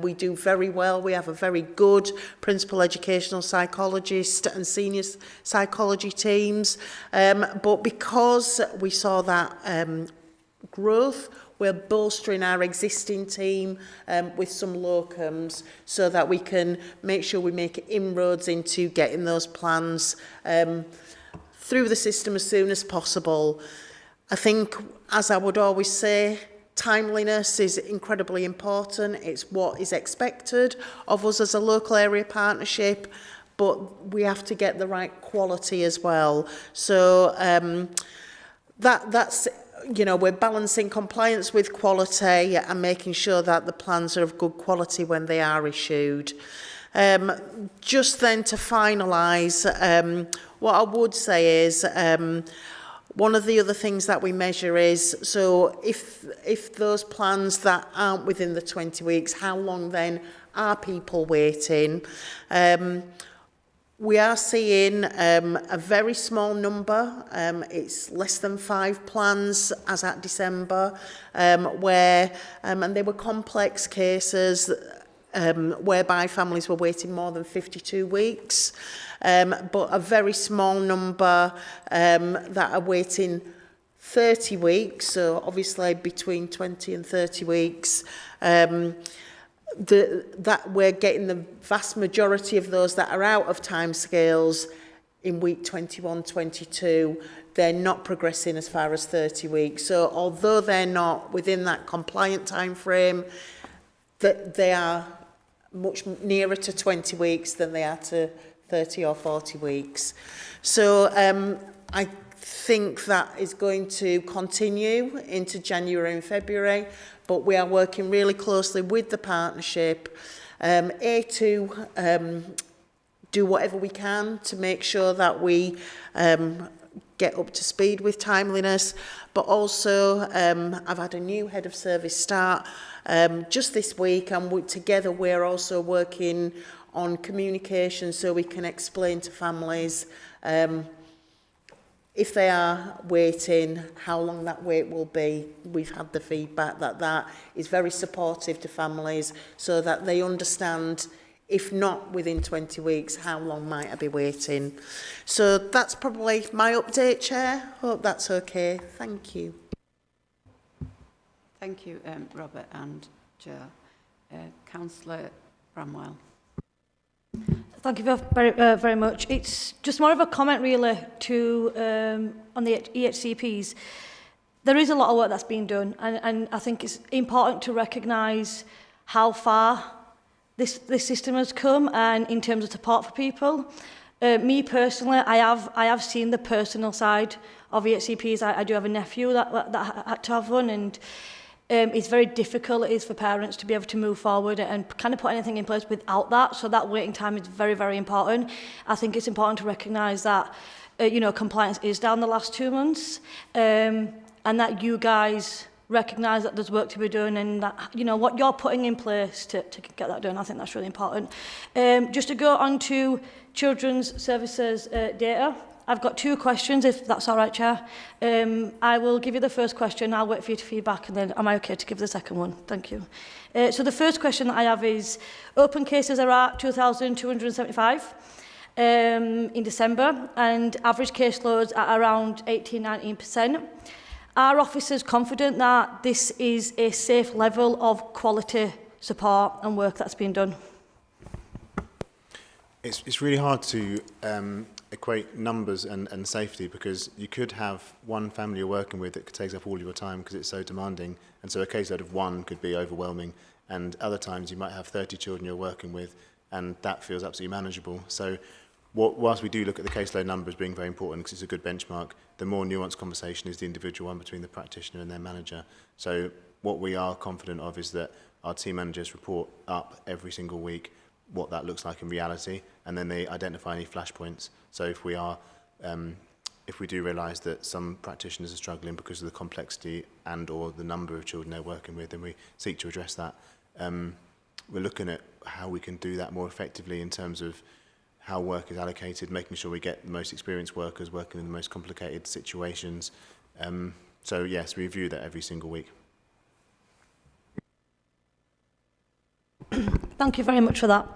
We do very well. We have a very good principal educational psychologist and senior psychology teams. But because we saw that growth, we're bolstering our existing team with some locums so that we can make sure we make inroads into getting those plans through the system as soon as possible. I think, as I would always say, timeliness is incredibly important. It's what is expected of us as a local area partnership, but we have to get the right quality as well. So that's we're balancing compliance with quality and making sure that the plans are of good quality when they are issued. Just then to finalise, what I would say is one of the other things that we measure is, so if those plans that aren't within the 20 weeks, how long then are people waiting? We are seeing a very small number, it's less than 5 plans as at December, where, and they were complex cases whereby families were waiting more than 52 weeks, but a very small number that are waiting 30 weeks, so obviously between 20 and 30 weeks, that we're getting the vast majority of those that are out of timescales in week 21, 22, they're not progressing as far as 30 weeks. So although they're not within that compliant time frame, that they are much nearer to 20 weeks than they are to 30 or 40 weeks. So I think that is going to continue into January and February, but we are working really closely with the partnership to do whatever we can to make sure that we get up to speed with timeliness, but also I've had a new head of service start just this week, and together we're also working on communication so we can explain to families if they are waiting, how long that wait will be. We've had the feedback that is very supportive to families so that they understand, if not within 20 weeks, how long might I be waiting. So that's probably my update, Chair. Hope that's okay. Thank you. Thank you, Robert and Jo. Councillor Bramwell. Thank you very much. It's just more of a comment really to on the EHCPs. There is a lot of work that's been done, and I think it's important to recognise how far this system has come, and in terms of support for people. Me personally, I have seen the personal side of EHCPs. I do have a nephew that had to have one, and it's very difficult it is for parents to be able to move forward and kind of put anything in place without that. So that waiting time is very, very important. I think it's important to recognise that, compliance is down the last 2 months, and that you guys recognise that there's work to be done, and that, what you're putting in place to get that done. I think that's really important. Just to go on to Children's Services data, I've got 2 questions, if that's all right, Chair. I will give you the first question. I'll wait for you to feedback, and then am I okay to give the second one? Thank you. So the first question that I have is, open cases are at 2,275 in December, and average caseloads are around 18-19%. Are officers confident that this is a safe level of quality support and work that's been done? It's really hard to equate numbers and safety, because you could have one family you're working with that takes up all your time because it's so demanding, and so a caseload of one could be overwhelming, and other times you might have 30 children you're working with and that feels absolutely manageable. So whilst we do look at the caseload numbers being very important because it's a good benchmark, the more nuanced conversation is the individual one between the practitioner and their manager. So what we are confident of is that our team managers report up every single week what that looks like in reality, and then they identify any flashpoints. So if we are, if we do realise that some practitioners are struggling because of the complexity and or the number of children they're working with, then we seek to address that. We're looking at how we can do that more effectively in terms of how work is allocated, making sure we get the most experienced workers working in the most complicated situations. So yes, we review that every single week. Thank you very much for that.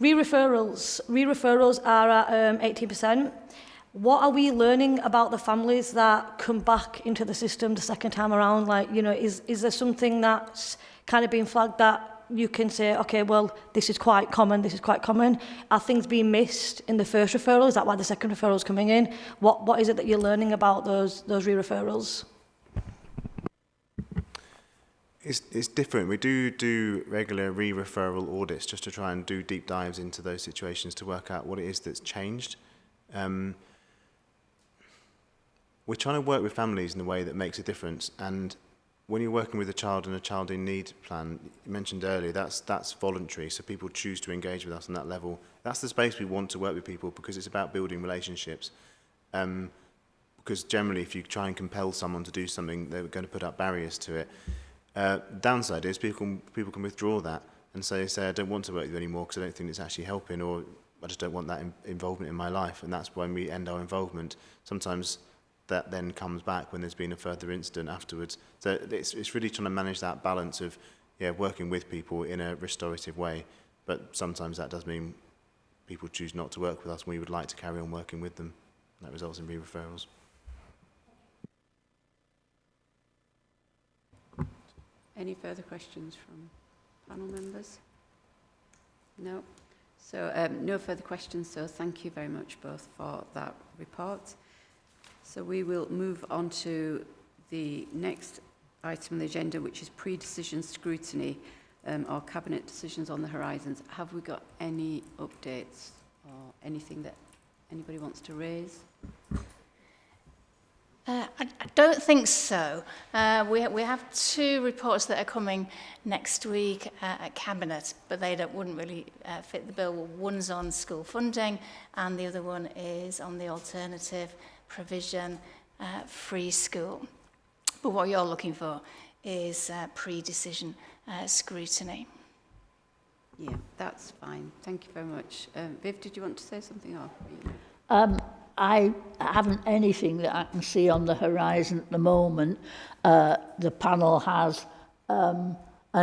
Re-referrals are at 80%. What are we learning about the families that come back into the system the second time around? Like, you know, is there something that's kind of being flagged that you can say, okay, well, this is quite common, Are things being missed in the first referral? Is that why the second referral is coming in? What is it that you're learning about those re-referrals? It's different. We do regular re-referral audits just to try and do deep dives into those situations to work out what it is that's changed. We're trying to work with families in a way that makes a difference, and when you're working with a child and a child in need plan, you mentioned earlier, that's voluntary, so people choose to engage with us on that level. That's the space we want to work with people, because it's about building relationships. Because generally, if you try and compel someone to do something, they're going to put up barriers to it. Downside is people can withdraw that and say, I don't want to work with you anymore because I don't think it's actually helping, or I just don't want that involvement in my life, and that's when we end our involvement. Sometimes that then comes back when there's been a further incident afterwards. So it's really trying to manage that balance of working with people in a restorative way, but sometimes that does mean people choose not to work with us and we would like to carry on working with them. That results in re-referrals. Any further questions from panel members? No. So no further questions, so thank you very much both for that report. So we will move on to the next item on the agenda, which is pre-decision scrutiny, or cabinet decisions on the horizons. Have we got any updates or anything that anybody wants to raise? I don't think so. We have two reports that are coming next week at Cabinet, but they wouldn't really fit the bill. One's on school funding and the other one is on the alternative provision free school. But what you're looking for is pre-decision scrutiny. Yeah, that's fine. Thank you very much. Viv, did you want to say something? I haven't anything that I can see on the horizon at the moment. The panel has an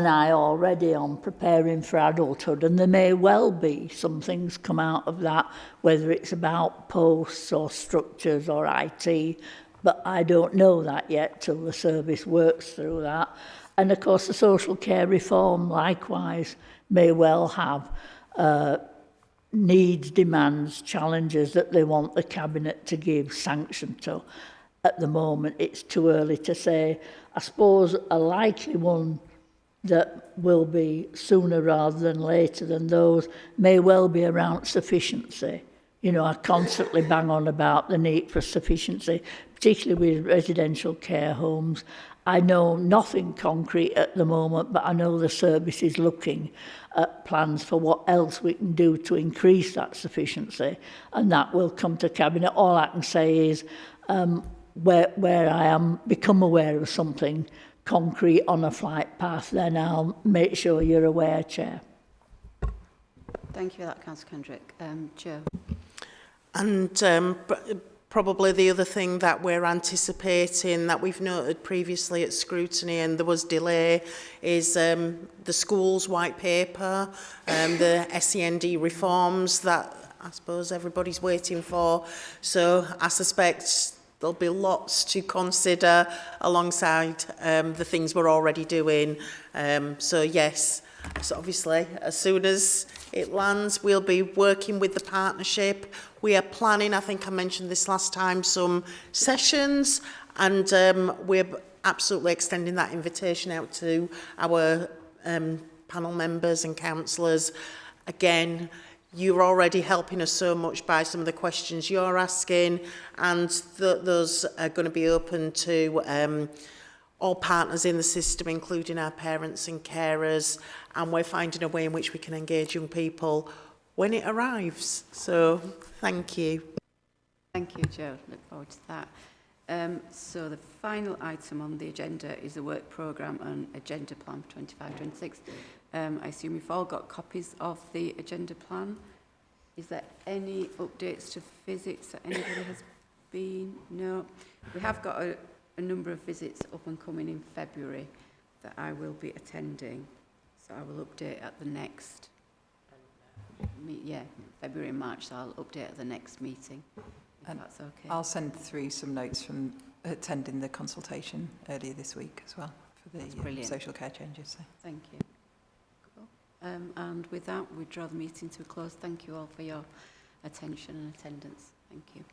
eye already on preparing for adulthood, and there may well be some things come out of that, whether it's about posts or structures or IT, but I don't know that yet till the service works through that. And of course the social care reform likewise may well have needs, demands, challenges that they want the Cabinet to give sanction to. At the moment, it's too early to say. I suppose a likely one that will be sooner rather than later than those may well be around sufficiency. You know, I constantly bang on about the need for sufficiency, particularly with residential care homes. I know nothing concrete at the moment, but I know the service is looking at plans for what else we can do to increase that sufficiency, and that will come to Cabinet. All I can say is where I am become aware of something concrete on a flight path, then I'll make sure you're aware, Chair. Thank you for that, Councillor Kendrick. Jo. And probably the other thing that we're anticipating that we've noted previously at scrutiny and there was delay is the schools white paper, the SEND reforms that I suppose everybody's waiting for. So I suspect there'll be lots to consider alongside the things we're already doing. So yes, so obviously as soon as it lands. We'll be working with the partnership. We are planning, I think I mentioned this last time, some sessions, and we're absolutely extending that invitation out to our panel members and councillors. Again, you're already helping us so much by some of the questions you're asking, and those are going to be open to all partners in the system, including our parents and carers, and we're finding a way in which we can engage young people when it arrives. So, thank you. Thank you, Jo. Look forward to that. So the final item on the agenda is the work programme and agenda plan for 25-26. I assume you've all got copies of the agenda plan. Is there any updates to visits that anybody has been? No. We have got a number of visits up and coming in February that I will be attending. So I will update at the next, February and March, so I'll update at the next meeting. If that's okay. I'll send through some notes from attending the consultation earlier this week as well for the social care changes. So. Thank you. Cool. And with that, we draw the meeting to a close. Thank you all for your attention and attendance. Thank you.